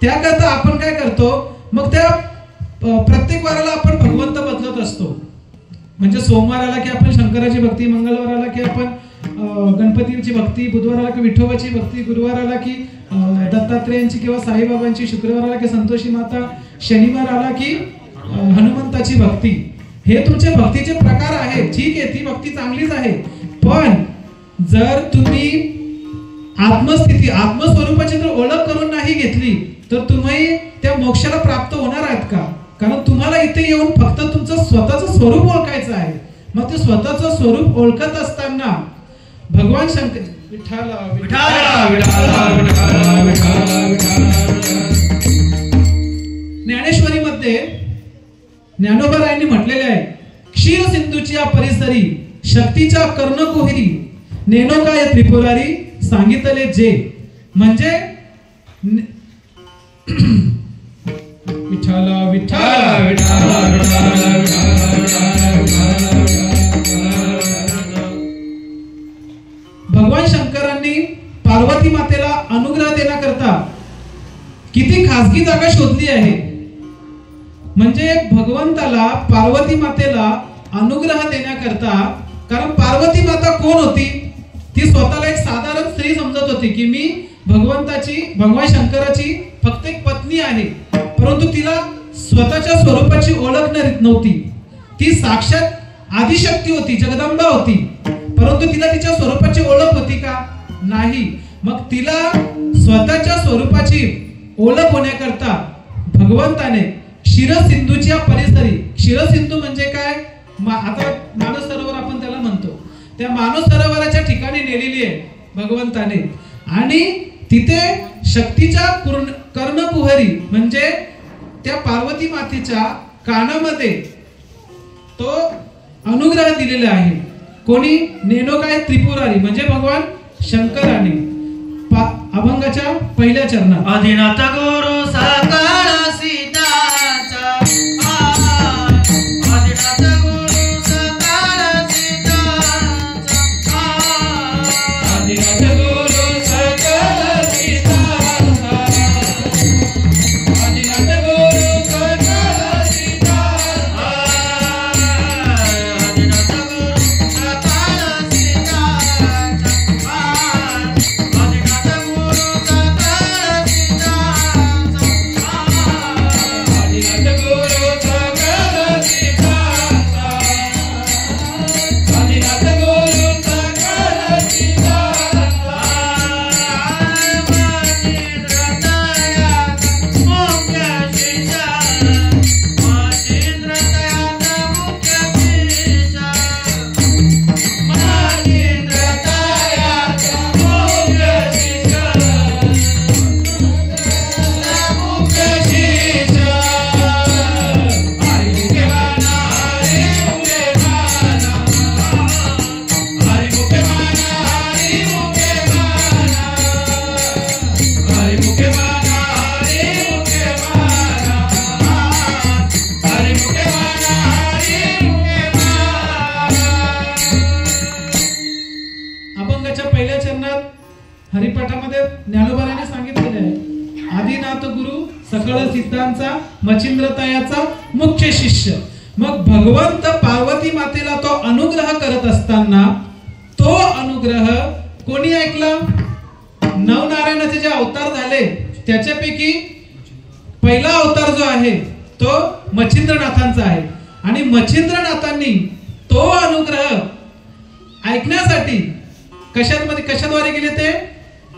त्याकरता आपण काय करतो, मग त्या प्रत्येक वाराला आपण भगवंत बदलत असतो. म्हणजे सोमवार आला की आपण शंकराची भक्ती, मंगळवार आला की आपण गणपतीची भक्ती, बुधवार आला की विठोबाची भक्ती, गुरुवार आला की दत्तात्रेयांची किंवा साईबाबांची, शुक्रवार आला की संतोषी माता, शनिवार आला की हनुमंताची भक्ती. हे तुमचे भक्तीचे प्रकार आहेत. ठीक आहे, ती भक्ती चांगलीच आहे, पण जर तुम्ही आत्मस्थिती, आत्मस्वरूपाची जर ओळख करून नाही घेतली तर तुम्ही त्या मोक्षाला प्राप्त होणार आहात का. कारण तुम्हाला इथे येऊन फक्त तुमचं स्वतःचं स्वरूप ओळखायचं आहे. मग ते स्वतःचं स्वरूप ओळखत असताना भगवान शंकर, विठ्ठला विठ्ठला विठ्ठला विठ्ठला. ज्ञानेश्वरीमध्ये ज्ञानोबारायांनी म्हटलेले आहे, क्षीर सिंधूच्या परिसरी शक्तीच्या कर्णकुहरी नेनो काय त्रिपुरारी सांगितले जे. म्हणजे विठ्ठला विठ्ठला विठ्ठला. भगवान शंकरांनी पार्वती मातेला अनुग्रह देण्याकरता किती खासगी जागा शोधली आहे. म्हणजे भगवंताला, पार्वती मातेला अनुग्रह देण्याकरता, कारण पार्वती माता कोण होती, ती स्वतःला एक साधारण स्त्री समजत होती की मी भगवंताची, भगवान शंकराची फक्त एक पत्नी आहे. परंतु तिला स्वतःच्या स्वरूपाची ओळख नव्हती. ती साक्षात आदिशक्ती होती, जगदंबा होती, परंतु तिला तिच्या स्वरूपाची ओळख होती का, नाही. मग तिला स्वतःच्या स्वरूपाची ओळख होण्याकरता भगवंताने क्षीरसिंधूच्या परिसरी, क्षीरसिंधू म्हणजे काय, आता मानस सरोवर आपण त्याला म्हणतो, त्या मानस सरोवराच्या ठिकाणी नेलेली आहे भगवंताने. आणि तिथे शक्तीच्या कर्णकुहरी म्हणजे त्या पार्वती मातेच्या कानामध्ये तो अनुग्रह दिलेला आहे. कोणी, नेनो काय त्रिपुरारी म्हणजे भगवान शंकराने. अभंगाच्या पहिल्या चरणात आदिनाथ गुरु सकाळ सीताचा, आदिनाथ गुरु सकाळ सीताचा, आदिनाथ गुरु सकल सीताचा, आदिनाथ गुरु सकल सीताचा, आदिनाथ गुरु सकाळ सीताचा, आदिनाथ गुरु सकाळ सीताचा. अभंगाच्या पहिल्या चरणात हरिपाठामध्ये ज्ञानोबाने सांगितलेले आहे, आदिनाथ गुरु सकळ सिद्धांचा मच्छिंद्रतायाचा मुख्य शिष्य. मग भगवंत पार्वती मातेला तो अनुग्रह करत असताना तो अनुग्रह कोणी ऐकला? नवनारायणाचे जे अवतार झाले त्याच्यापैकी पहिला अवतार जो आहे तो मच्छिंद्रनाथांचा आहे. आणि मच्छिंद्रनाथांनी तो अनुग्रह ऐकण्यासाठी कशाद्वारे गेले? ते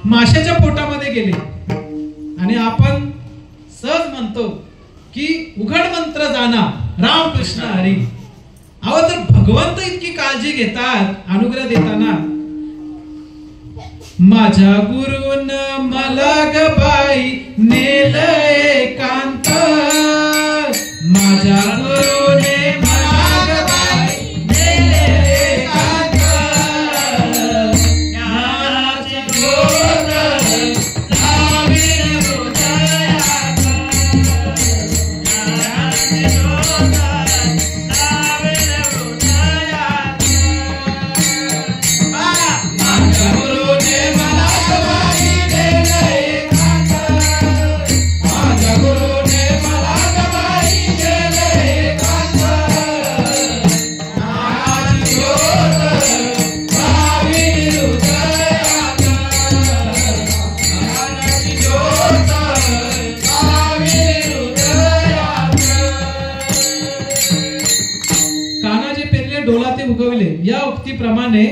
माशाच्या पोटामध्ये गेले. आणि आपण सहज म्हणतो की उघड मंत्र जाणा राम कृष्ण हरी. अहो, तर भगवंत इतकी काळजी घेतात अनुग्रह देताना. माझ्या गुरुन मला ग बाई नेल एकांत, माझ्या गुरुने मला ग बाई नेल एकांत, ज्ञानाचे ज्योत लावीन हृदयात, ज्ञानाचे ज्योत लावीन हृदयात. माझ्या गुरुने मला ग बाई नेल एकांत, माझ्या गुरुने मला ग बाई नेल एकांत, ज्ञानाची ज्योत लावीन हृदयात, ज्ञानाची ज्योत लावीन हृदयात. कानाचे पेरले डोलाते उगवले या उक्तीप्रमाणे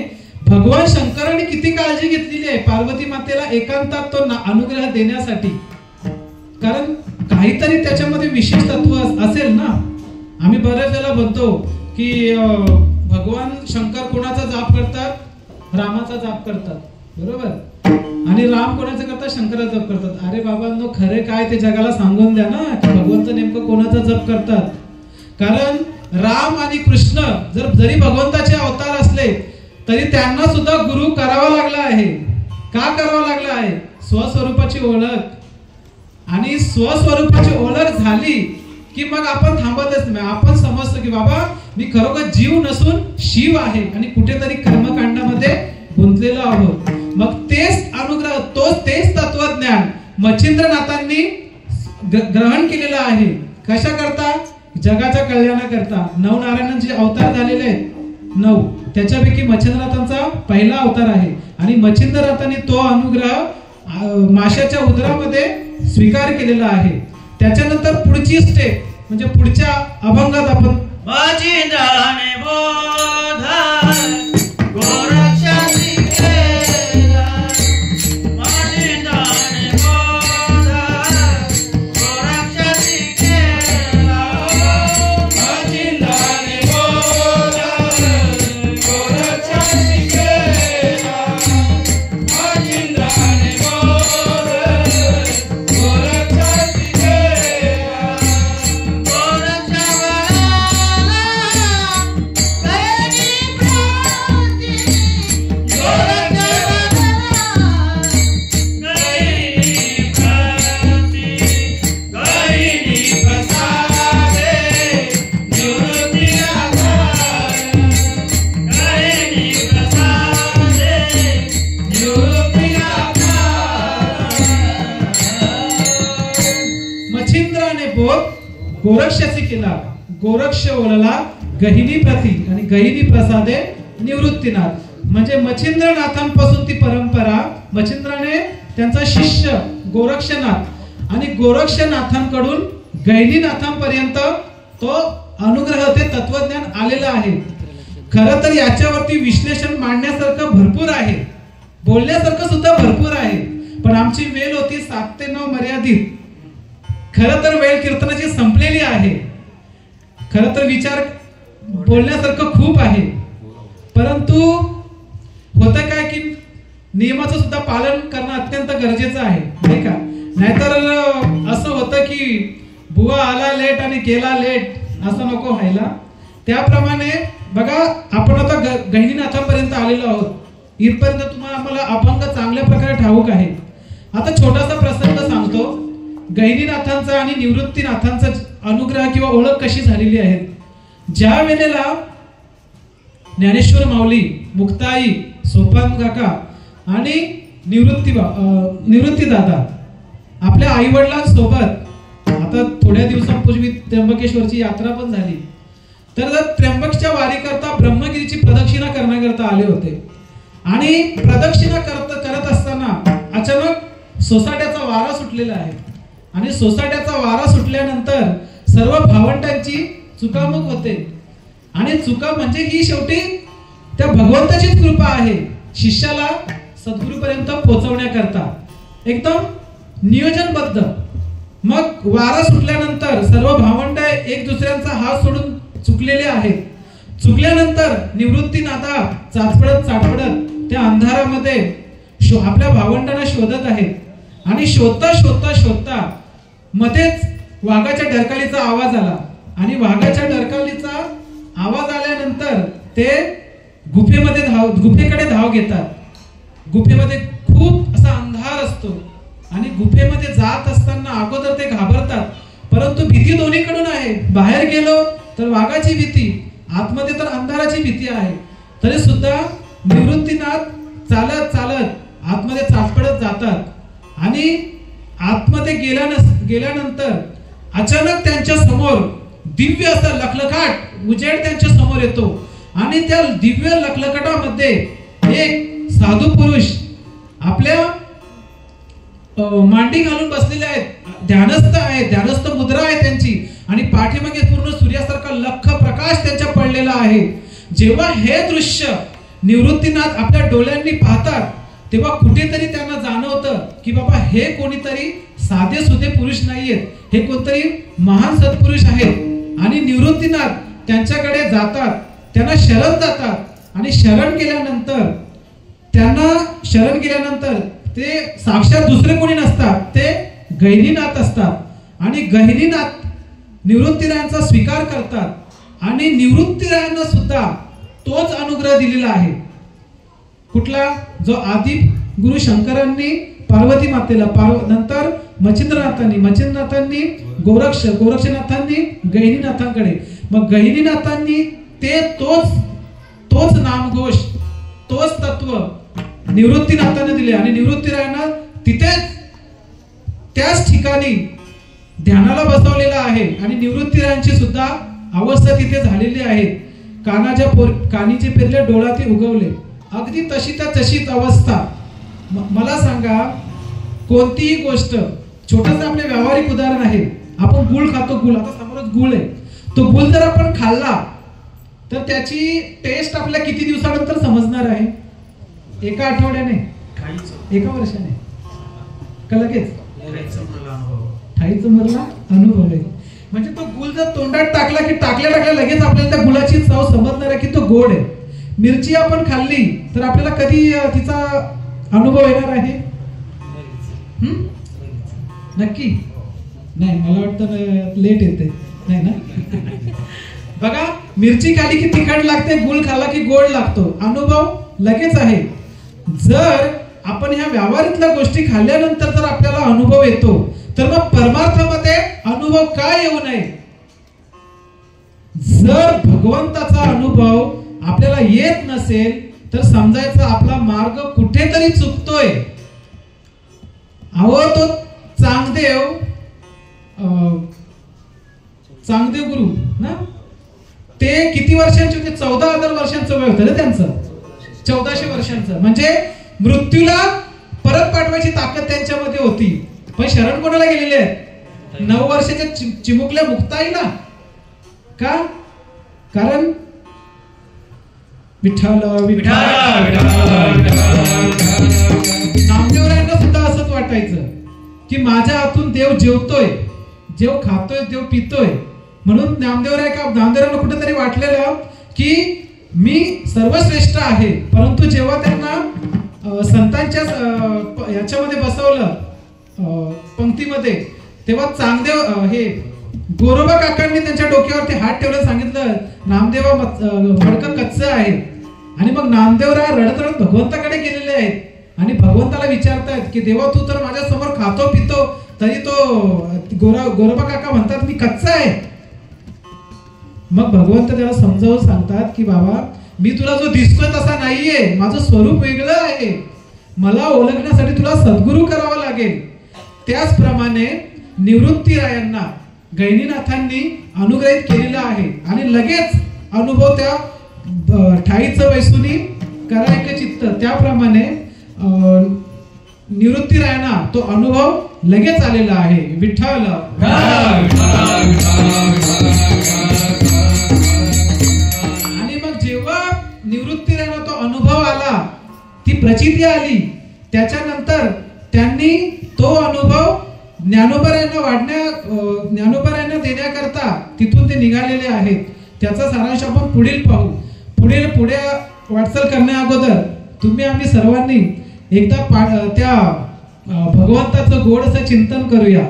भगवान शंकरांनी किती काळजी घेतलेली आहे पार्वती मातेला एकांतात तो अनुग्रह देण्यासाठी. कारण काहीतरी त्याच्यामध्ये विशेष तत्व असेल ना. आम्ही बऱ्याच वेळेला म्हणतो की भगवान शंकर कोणाचा जाप करतात? रामाचा जाप करतात, बरोबर. आणि राम कोणाचा करतात? शंकराचा जप करतात. अरे बाबांनो, खरे काय ते जगाला सांगून द्या ना की भगवंत नेमकं कोणाचा जप करतात. कारण राम आणि कृष्ण जरी भगवंताचे अवतार असले तरी त्यांना सुद्धा गुरु करावा लागला आहे. का करावा लागला आहे? स्वस्वरूपाची ओळख. आणि स्वस्वरूपाची ओळख झाली की मग आपण थांबतच नाही. आपण समजतो की बाबा मी खरोखर जीव नसून शिव आहे आणि कुठेतरी कर्मकांडामध्ये गुंतलेलो आहोत. मग तेच अनुग्रह, तेच तत्वज्ञान मच्छिंद्रनाथांनी ग्रहण केलेलं आहे. कशा करता? जगाच्या कल्याणाकरता. नवनारायणांचे अवतार झालेले आहेत 9, त्याच्यापैकी मच्छिंद्रनाथांचा पहिला अवतार आहे. आणि मच्छिंद्रनाथांनी तो अनुग्रह माशाच्या उदरामध्ये स्वीकार केलेला आहे. त्याच्यानंतर पुढची स्टेप म्हणजे पुढच्या अभंगात आपण मच्छिंद्राने बोध गोरक्षासी केला, मच्छिंद्राने बोध गोरक्षासी केला, मच्छिंद्राने बोध गोरक्षासी केला, मच्छिंद्राने बोध गोरक्षासी केला. गोरक्षा बळाला कैनी प्राप्ती, गोरक्षा बळाला कैनी प्राप्ती, कैनी प्रसादे निवृत्ती आधार, कैनी प्रसादे निवृत्ती आधार. मच्छिंद्राने बोध गोरक्षासी केला, गोरक्ष ओळला गहिनी प्रती आणि गहिनी प्रसादे निवृत्तीनाथ. म्हणजे मच्छिंद्रनाथांपासून ती परंपरा, मच्छिंद्राने त्यांचा शिष्य गोरक्षनाथ आणि गोरक्षनाथांकडून गहिनीनाथांपर्यंत तो अनुग्रह, ते तत्वज्ञान आलेलं आहे. खरं तर याच्यावरती विश्लेषण मांडण्यासारखं भरपूर आहे, बोलण्यासारखं सुद्धा भरपूर आहे. पण आमची वेळ होती 7 ते 9 मर्यादित. खरं तर वेळ कीर्तनाची संपलेली आहे. खरं तर विचार बोलण्यासारखं खूप आहे. परंतु होतं काय की नियमाचं सुद्धा पालन करणं अत्यंत गरजेचं आहे, नाही का? नाहीतर असं होतं की बुवा आला लेट आणि गेला लेट, असं नको व्हायला. त्याप्रमाणे बघा, आपण आता गहिनीनाथांपर्यंत आलेलो आहोत. इथपर्यंत तुम्हाला आम्हाला अभंग चांगल्या प्रकारे ठाऊक आहे. आता छोटासा प्रसंग सांगतो. गहिनीनाथांचा आणि निवृत्तीनाथांचा अनुग्रह किंवा ओळख कशी झालेली आहे. ज्या वेळेला ज्ञानेश्वर माऊली, मुक्ताई सोपान काका आणि निवृत्ती दादा आपल्या आई वडिलांसोबत आता थोड्या दिवसांपूर्वी त्र्यंबकेश्वरची यात्रा पण झाली. तर त्र्यंबकच्या वारी करता ब्रह्मगिरीची प्रदक्षिणा करण्याकरता आले होते आणि प्रदक्षिणा करत असताना अचानक सोसाट्याचा वारा सुटलेला आहे आणि सोसाट्याचा वारा सुटल्यानंतर सर्व भावंडांची चुकामुक होते आणि चुका म्हणजे ही शेवटी त्या भगवंताचीच कृपा आहे शिष्याला सद्गुरूपर्यंत पोहोचवण्याकरता एकदम नियोजनबद्ध. मग वारा सुटल्यानंतर सर्व भावंड एक दुसऱ्यांचा हात सोडून चुकलेले आहेत. चुकल्यानंतर निवृत्तीनाथा चाचपडत त्या अंधारामध्ये आपल्या भावंडांना शोधत आहेत आणि शोधता मध्येच वाघाच्या डरकालीचा आवाज आला आणि वाघाच्या डरकालीचा आवाज आल्यानंतर ते गुफेकडे धाव घेतात. गुफेमध्ये खूप असा अंधार असतो आणि गुफेमध्ये जात असताना अगोदर ते घाबरतात, परंतु भीती दोन्हीकडून आहे. बाहेर गेलो तर वाघाची भीती, आतमध्ये तर अंधाराची भीती आहे. तरी सुद्धा निवृत्तीनाथ चालत आतमध्ये चाचपडत जातात आणि आतमध्ये गेल्यानंतर अचानक त्यांच्या समोर दिव्य असा लखलखाट उजेड त्यांच्या समोर येतो आणि त्या दिव्य लखलखाटामध्ये एक साधू पुरुष आपल्या मांडी घालून बसलेले आहेत, ध्यानस्थ मुद्रा आहे त्यांची आणि पाठीमागे पूर्ण सूर्यासारखा लख प्रकाश त्यांच्या पडलेला आहे. जेव्हा हे दृश्य निवृत्तीनाथ आपल्या डोळ्यांनी पाहतात तेव्हा कुठेतरी त्यांना जाणवतं की बाबा हे कोणीतरी साधे सुधे पुरुष नाहीयेत, हे कोणतरी महान सत्पुरुष आहेत. आणि निवृत्तीनाथ त्यांच्याकडे जातात, त्यांना शरण जातात आणि शरण गेल्यानंतर ते साक्षात दुसरे कोणी नसतात, ते गहिनीनाथ असतात आणि गहिनीनाथ निवृत्तीरायांचा स्वीकार करतात आणि निवृत्तीरायांना सुद्धा तोच अनुग्रह दिलेला आहे. कुठला? जो आदि गुरु शंकरांनी पार्वती मातेला, नंतर मच्छिंद्रनाथांनी गोरक्षनाथांनी गहिनीनाथांकडे, मग गहिनीनाथांनी ते तोच नामघोष, तोच तत्व निवृत्तीनाथांना दिले आणि निवृत्तीरायांना तिथेच त्याच ठिकाणी ध्यानाला बसवलेला आहे आणि निवृत्तीरायांची सुद्धा अवस्था तिथे झालेली आहे. कानीचे पेरले डोळ्यात उगवले, अगदी तशीच अवस्था. मला सांगा, कोणतीही गोष्ट, छोटंसं आपले व्यावहारिक उदाहरण आहे. आपण गुळ खातो, आता समोरच गुळ आहे, तो गुळ जर आपण खाल्ला तर त्याची टेस्ट आपल्याला किती दिवसानंतर समजणार आहे? एका आठवड्याने, एका वर्षाने, का लगेच? ठाईचं मरला अनुभव आहे. म्हणजे तो गुळ जर तोंडात टाकला की टाकल्या लगेच आपल्याला त्या गुळाची चव समजणार आहे की तो गोड आहे. मिरची आपण खाल्ली तर आपल्याला कधी तिचा अनुभव येणार आहे? नक्की नाही, मला वाटतं लेट येते, नाही ना? बघा, मिरची खाली की तिखट लागते, गुळ खाल्ला की गोड लागतो, अनुभव लगेच आहे. जर आपण ह्या व्यावहारिकल्या गोष्टी खाल्ल्यानंतर जर आपल्याला अनुभव येतो तर मग परमार्थामध्ये अनुभव का येऊ नये? जर भगवंताचा अनुभव आपल्याला येत नसेल तर समजायचं आपला मार्ग कुठेतरी चुकतोय. अहो, तो चांगदेव गुरु ना, ते किती वर्षांचे होते? 14,000 वर्षांचं वय होतं ना त्यांचं, 1400 वर्षांचं. म्हणजे मृत्यूला परत पाठवायची ताकद त्यांच्यामध्ये होती. पण शरण कोणाला गेलेले आहेत? 9 वर्षाच्या चिमुकल्या मुक्ताईला. का? कारण नामदेवरायांना सुद्धा असंच वाटायचं की माझ्या हातून देव जेवतोय, देव खातोय, देव पितोय. म्हणून नामदेवरायांना कुठेतरी वाटलेलं की मी सर्वश्रेष्ठ आहे. परंतु जेव्हा त्यांना संतांच्या याच्यामध्ये बसवलं पंक्तीमध्ये, तेव्हा चांगदेव हे गोरोबा काकांनी त्यांच्या डोक्यावरती हात ठेवलं, सांगितलं नामदेवा मडकं कच्चं आहे. आणि मग नामदेवराय रडत भगवंताकडे गेलेले आहेत आणि भगवंताला विचारतायत की देवा, तू तर माझ्या समोर खातो पितो, तरी तो गोरोबा काका म्हणतात मी कच्चा आहे. मग भगवंत त्याला समजावून सांगतात की बाबा, मी तुला जो दिसतोय तसा नाहीये, माझं स्वरूप वेगळं आहे. मला ओळखण्यासाठी तुला सद्गुरू करावा लागेल. त्याचप्रमाणे निवृत्तीरायांना गैनीनाथांनी अनुग्रहित केलेला आहे आणि लगेच अनुभव त्या ठाईचं वैसुनी करायचं चित्त. त्याप्रमाणे निवृत्तीरायांना तो अनुभव लगेच आलेला आहे. विठ्ठल आणि मग जेव्हा निवृत्तीरायांना तो अनुभव आला, ती प्रचिती आली, त्याच्यानंतर त्यांनी तो अनुभव ज्ञानोबरायांना देण्याकरता तिथून ते निघालेले आहेत. त्याचा सारांश आपण पुढील पाहू. पुढे वाटचाल करण्या अगोदर तुम्ही आम्ही सर्वांनी एकदा त्या भगवंताचं गोड असं चिंतन करूया.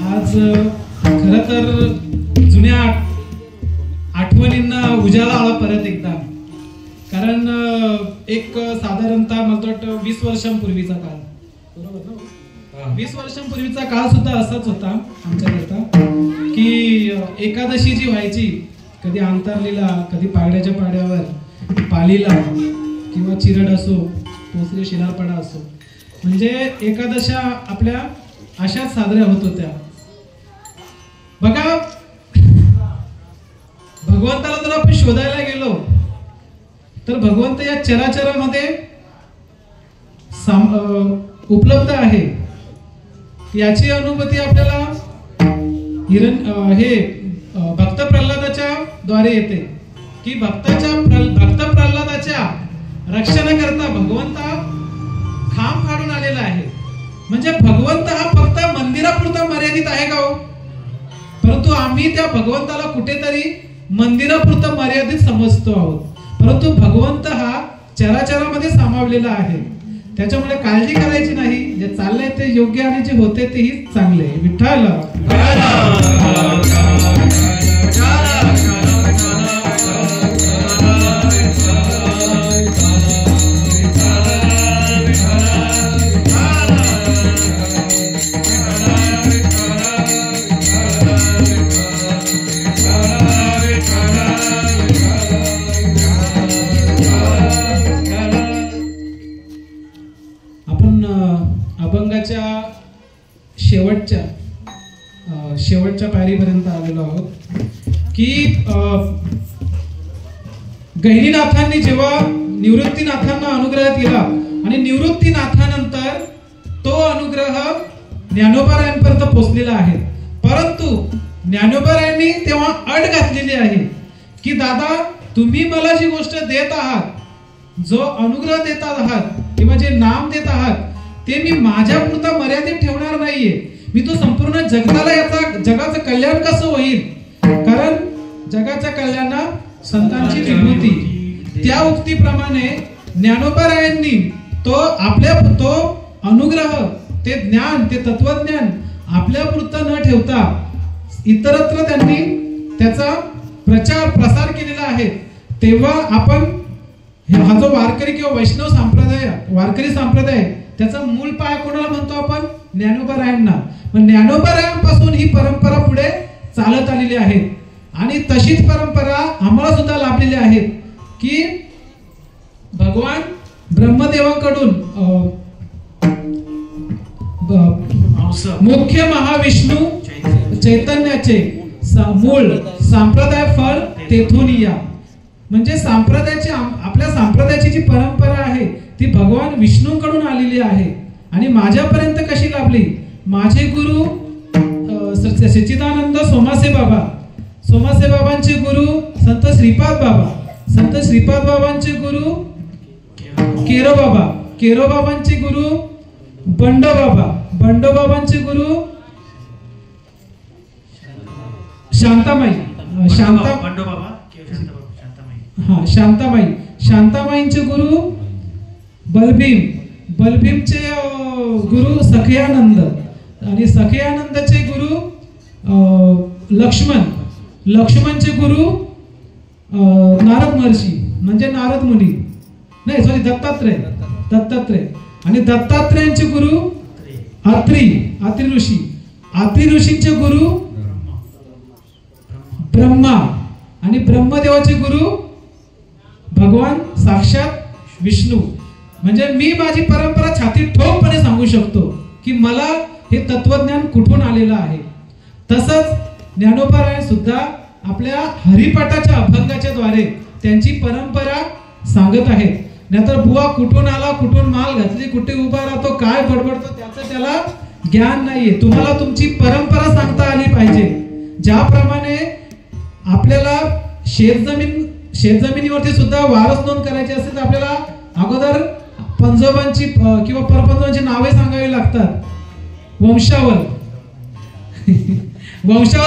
आज खरं तर जुन्या आठवणींना उजाळा आला परत एकदा. कारण एक साधारणतः मला वाटतं 20 वर्षांपूर्वीचा काळ, बरोबर ना, 20 वर्षांपूर्वीचा काळ सुद्धा असाच होता आमच्याकरता की एकादशी जी व्हायची, कधी अंतरलीला, कधी पागड्याच्या पाड्यावर, पालीला किंवा चिरड असो, पोचले शिलारपाडा असो, म्हणजे एकादशा आपल्या अशाच साजऱ्या होत होत्या. बघा, भगवंताला जर आपण शोधायला गेलो तर भगवंत या चराचरामध्ये उपलब्ध आहे याची अनुभूती आपल्याला भक्त प्रल्हादाच्या द्वारे येते की भक्त प्रल्हादाच्या रक्षणाकरता भगवंता खांब काढून आलेला आहे. म्हणजे भगवंत हा फक्त मंदिरापुरता मर्यादित आहे का हो? परंतु आम्ही त्या भगवंताला कुठेतरी मंदिरापुरता मर्यादित समजतो आहोत. परंतु भगवंत हा चराचरामध्ये सामावलेला आहे. त्याच्यामुळे काळजी करायची नाही. जे चाललंय ते योग्य आणि जे होते तेही चांगले. विठ्ठल अभंगाच्या शेवटच्या पायरीपर्यंत आलेलो आहोत की गहिनीनाथांनी जेव्हा निवृत्तीनाथांना अनुग्रह दिला आणि निवृत्तीनाथानंतर तो अनुग्रह ज्ञानोबारायांपर्यंत पोहोचलेला आहे. परंतु ज्ञानोबारायांनी तेव्हा अट घातलेली आहे की दादा तुम्ही मला जी गोष्ट देत आहात, जो अनुग्रह देत आहात किंवा जे नाम देत आहात ते मी माझ्या पुरता मर्यादित ठेवणार नाहीये. मी तो संपूर्ण जगाला जगाचं कल्याण कसं होईल, कारण जगाच्या कल्याणात संतांची विभूती. त्या उक्तीप्रमाणे ज्ञानोबारायांनी तो अनुग्रह, ते ज्ञान, ते तत्वज्ञान आपल्या पुरतं न ठेवता इतरत्र त्यांनी त्याचा प्रचार प्रसार केलेला आहे. तेव्हा आपण हा जो वारकरी किंवा वैष्णव संप्रदाय, वारकरी संप्रदाय, त्याचा मूळ पाय कोणाला म्हणतो आपण? ज्ञानोबारायांना. मग ज्ञानोबारायांपासून ही परंपरा पुढे चालत आलेली आहे आणि तशीच परंपरा आम्हाला सुद्धा लाभलेली आहे की भगवान ब्रह्मदेवाकडून मुख्य महाविष्णू चैतन्याचे मूळ संप्रदाय फळ तेथून या. म्हणजे संप्रदायाची, आपल्या संप्रदायाची जी परंपरा आहे ती भगवान विष्णूकडून आलेली आहे. आणि माझ्यापर्यंत कशी लाभली? माझे गुरु सच्चिदानंद सोमासे बाबांचे गुरु संत श्रीपाद बाबांचे गुरु केरोबाबांचे गुरु बंडोबाबांचे गुरु शांतामाईंचे गुरु बलभीमचे गुरु सखयानंद आणि सखयानंदचे गुरु लक्ष्मणचे गुरु नारद महर्षी म्हणजे नारद मुनी, नाही सॉरी दत्तात्रय आणि दत्तात्रयांचे गुरु अत्री ऋषींचे गुरु ब्रह्मा आणि ब्रह्मदेवाचे गुरु भगवान साक्षात विष्णू. म्हणजे मी माझी परंपरा छाती ठोकपणे सांगू शकतो की मला हे तत्वज्ञान कुठून आलेलं आहे. तसंच ज्ञानोबाराय सुद्धा आपल्या हरिपाठाच्या अभंगाच्या द्वारे त्यांची परंपरा सांगत आहेत. नाहीतर बुवा कुठून आला, कुठून माल घातली, कुठे उभा राहतो, काय बडबडतो त्याचं त्याला ज्ञान नाहीये. तुम्हाला तुमची परंपरा सांगता आली पाहिजे. ज्याप्रमाणे आपल्याला शेतजमिनीवरती सुद्धा वारस नोंद करायची असेल तर आपल्याला अगोदर पंजोबांची किंवा परपंजोबांची नावे सांगावी लागतात. वंशावळ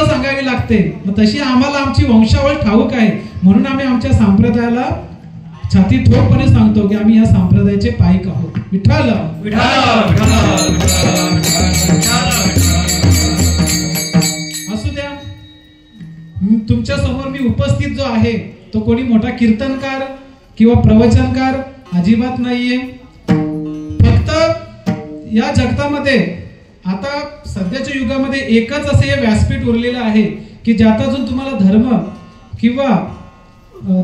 सांगावी लागते. मग तशी आम्हाला आमची वंशावळ ठाऊक आहे, म्हणून आम्ही आमच्या संप्रदायाला छाती ठोकपणे सांगतो की आम्ही या संप्रदायाचे पाईक आहोत. विठ्ठल असू द्या. तुमच्या समोर मी उपस्थित जो आहे तो कोणी मोठा कीर्तनकार किंवा प्रवचनकार अजिबात नाहीये. फक्त या जगतामध्ये आता सध्याच्या युगामध्ये एकच असे हे व्यासपीठ उरलेलं आहे की ज्यातून तुम्हाला धर्म किंवा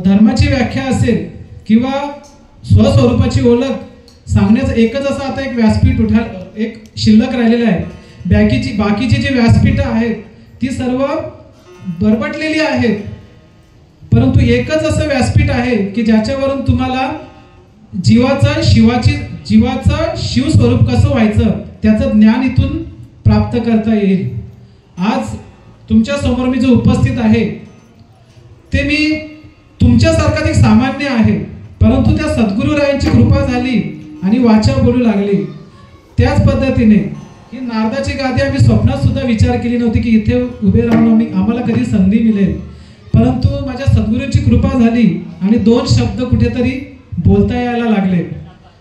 धर्माची व्याख्या असेल किंवा स्वस्वरूपाची ओळख सांगण्याचं एकच असं आता एक व्यासपीठ एक शिल्लक राहिलेलं आहे. बाकीची जी व्यासपीठ आहेत ती सर्व बरबटलेली आहेत. परंतु एकच असं व्यासपीठ आहे की ज्याच्यावरून तुम्हाला शिवाची जीवाचं शिवस्वरूप कसं व्हायचं त्याचं ज्ञान इथून प्राप्त करता येईल. आज तुमच्या समोर मी जो उपस्थित आहे ते मी तुमच्यासारखाच एक सामान्य आहे, परंतु त्या सद्गुरुरायांची कृपा झाली आणि वाचा बोलू लागली. त्याच पद्धतीने ही नारदाची गादी आम्ही स्वप्नात सुद्धा विचार केली नव्हती की इथे उभे राहून आम्हाला कधी संधी मिळेल, परंतु माझ्या सद्गुरूंची कृपा झाली आणि 2 शब्द कुठेतरी बोलता यायला लागले.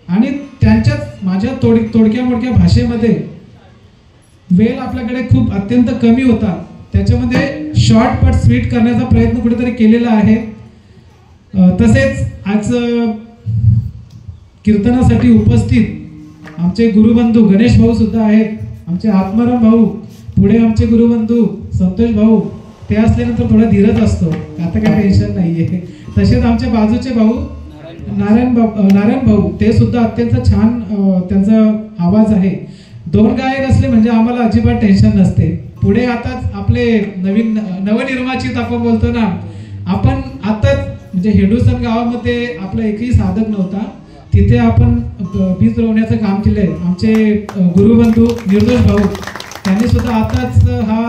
आणि त्यांच्याच माझ्या तोडक्या मोडक्या भाषेमध्ये वेळ आपल्याकडे खूप अत्यंत कमी होता, त्याच्यामध्ये शॉर्ट बट स्वीट करण्याचा प्रयत्न कुठेतरी केलेला आहे. तसेच आज कीर्तनासाठी उपस्थित आमचे गुरुबंधू गणेश भाऊ सुद्धा आहेत, आमचे आत्माराम भाऊ, पुढे आमचे गुरुबंधू संतोष भाऊ, ते असल्यानंतर थोडा धीरच असतो, आता काही टेन्शन नाहीये. तसेच आमचे बाजूचे भाऊ नारायण भाऊ, ते सुद्धा अत्यंत छान त्यांचा आवाज आहे. 2 गायक असले म्हणजे आम्हाला अजिबात टेन्शन नसते. पुढे आताच आपले नवनिर्माचित आपण बोलतो ना, आपण आताच म्हणजे हेडुसन गावामध्ये आपला एकही साधक नव्हता, तिथे आपण बीज रोवण्याचं काम केलंय. आमचे गुरुबंधू निर्दोष भाऊ, त्यांनी सुद्धा आताच हा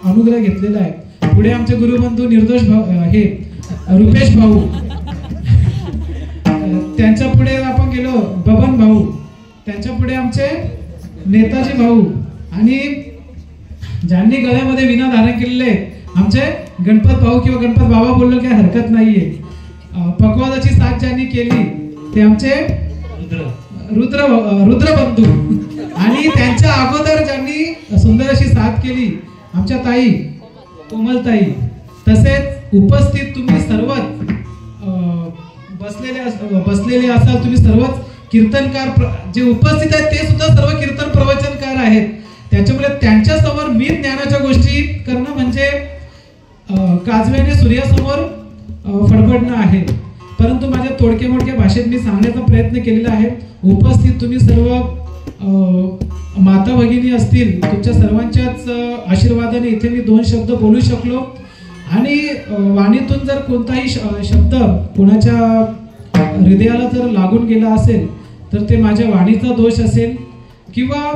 अनुग्रह घेतलेला आहे. पुढे आमचे गुरुबंधू निर्दोष भाऊ, हे रुपेश भाऊ, त्यांच्या पुढे आपण गेलो बबन भाऊ, त्यांच्या पुढे आमचे नेताजी भाऊ, आणि ज्यांनी गळ्यामध्ये विना धारण केलेले आमचे गणपत भाऊ किंवा गणपत बाबा बोललो काही हरकत नाहीये. पकवादाची साथ ज्यांनी केली ते आमचे रुद्र बंधू, आणि त्यांच्या अगोदर ज्यांनी सुंदर अशी साथ केली आमच्या ताई कोमलताई. तसेच उपस्थित तुम्ही सर्वच बसलेले असाल, तुम्ही सर्वच कीर्तनकार जे उपस्थित आहेत ते सुद्धा सर्व कीर्तन प्रवचनकार आहेत. त्याच्यामुळे त्यांच्या समोर मी ज्ञानाच्या गोष्टी करणं म्हणजे काजव्याने सूर्यासमोर फडफडणं आहे. परंतु माझ्या तोडक्या मोडक्या भाषेत मी सांगण्याचा प्रयत्न केलेला आहे. उपस्थित तुम्ही सर्व माता भगिनी असतील, तुमच्या सर्वांच्याच आशीर्वादाने इथे मी 2 शब्द बोलू शकलो. आणि वाणीतून जर कोणताही शब्द कोणाच्या हृदयाला जर लागून गेला असेल तर ते माझ्या वाणीचा दोष असेल, किंवा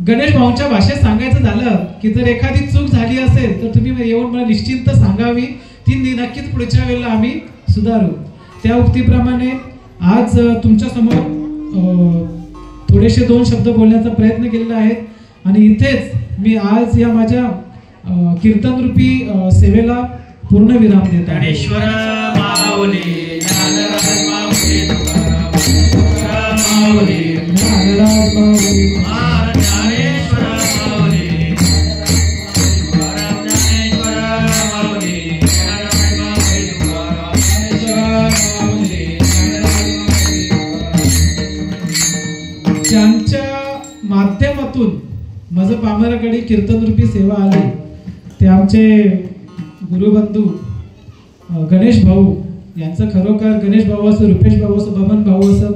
गणेश भाऊंच्या भाषेत सांगायचं झालं की जर एखादी चूक झाली असेल तर तुम्ही येऊन मला निश्चिंत सांगावी, ती नक्कीच पुढच्या वेळेला आम्ही सुधारू. त्या उक्तीप्रमाणे आज तुमच्या समोर थोडेसे 2 शब्द बोलण्याचा प्रयत्न केलेला आहे. आणि इथेच मी आज या माझ्या कीर्तनरूपी सेवेला पूर्ण विराम देत आहे. ज्ञानेश्वर माऊली, ज्ञानराज माऊली, तुकाराम माऊली, ज्ञानराज माऊली, ज्ञानेश्वर माऊली, तुकाराम ज्ञानेश्वर माऊली, ज्ञानराज माऊली, तुकाराम ज्ञानेश्वर माऊली, ज्ञानराज माऊली. ज्यांच्या माध्यमातून माझं पामराकडे कीर्तनरूपी सेवा आली ते आमचे गुरुबंधू गणेश भाऊ यांचं खरोखर, गणेश भाऊ असो, रुपेश भाऊ असो, बबन भाऊ असो,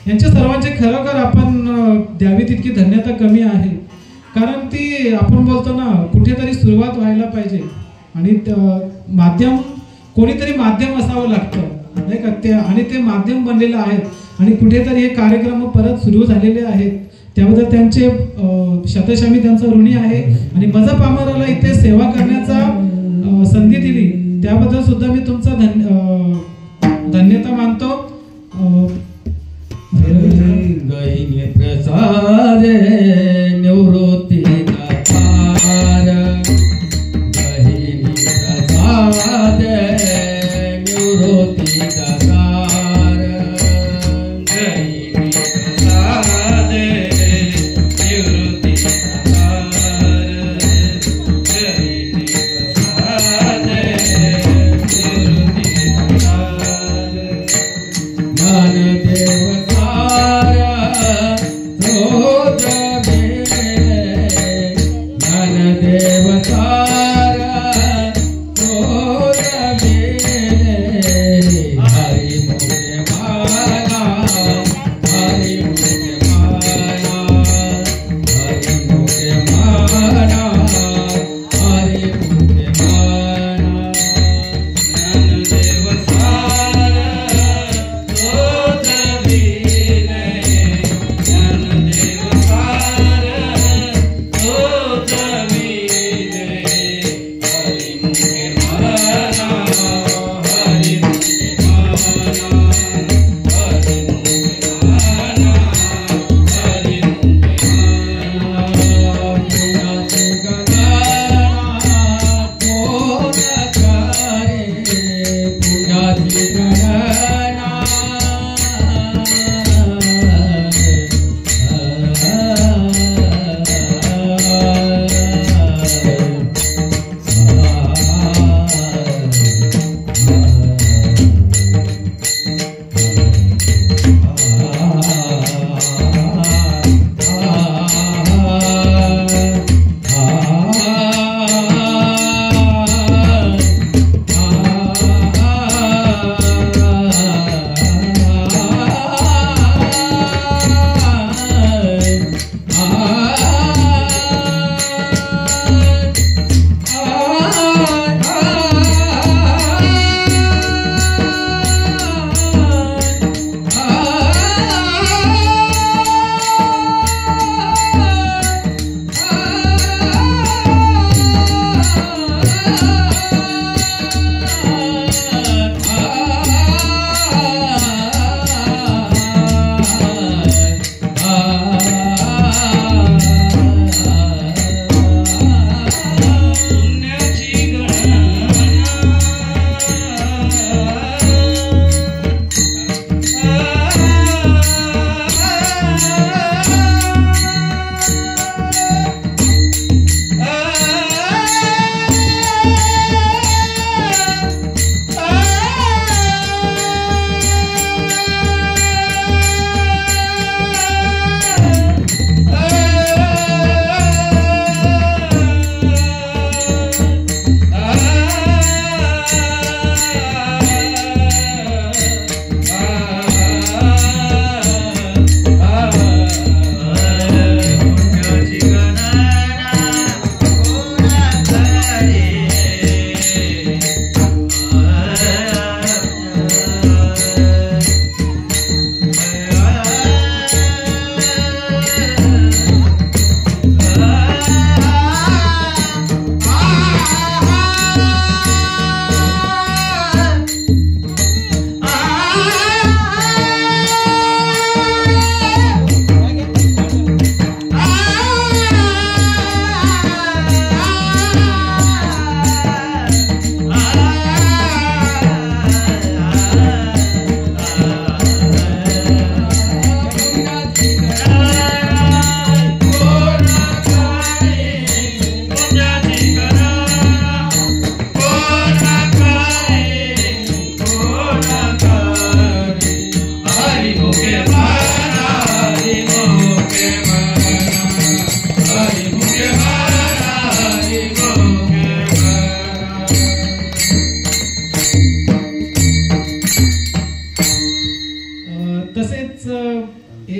यांच्या सर्वांचे खरोखर आपण द्यावी तितकी धन्यता कमी आहे. कारण ती आपण बोलतो ना, कुठेतरी सुरुवात व्हायला पाहिजे आणि माध्यम, कोणीतरी माध्यम असावं लागतं नाही का, ते आणि ते माध्यम बनलेलं आहे. आणि कुठेतरी हे कार्यक्रम परत सुरू झालेले आहेत, त्याबद्दल त्यांचे शतश मी त्यांचा ऋणी आहे. आणि माझा पामराला इथे सेवा करण्याचा संधी दिली त्याबद्दल सुद्धा मी तुमचा धन्यता मानतो. गहिनी प्रसाद निवृत्ती दातार, गहिनी प्रसाद निवृत्ती दातार, गहिनी प्रसाद निवृत्ती दातार, गहिनी प्रसाद निवृत्ती दातार. ज्ञानदेव सारा रोज मेले, ज्ञानदेव सारा रोज मेले. हरि मुखे माला, हरि मुखे माला, हरि मुखे माला, हरि मुखे माला. ज्ञानदेव सार रोज मिले,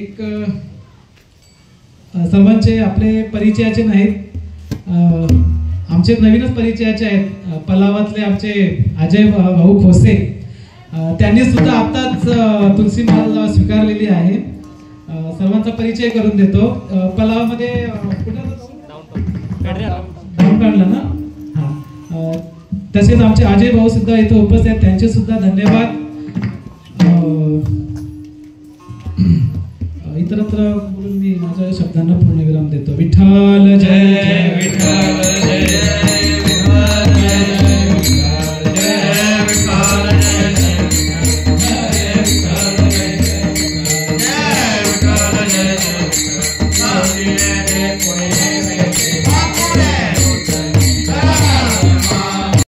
एक सर्वांचे आपले परिचयाचे नाहीत, आमचे नवीनच परिचयाचे आहेत. पलावातले आमचे अजय भाऊ खोसे, त्यांनी सुद्धा आत्ताच तुलसी माल स्वीकारलेली आहे. सर्वांचा परिचय करून देतो. पलावामध्ये डाऊनटाउनला ना, हां. तसेच आमचे अजय भाऊ सुद्धा इथे उपस्थित आहेत, त्यांचे सुद्धा धन्यवाद. इतरत्र बोलून मी माझ्या शब्दांना पूर्णविराम देतो. विठ्ठल जय जय विठ्ठल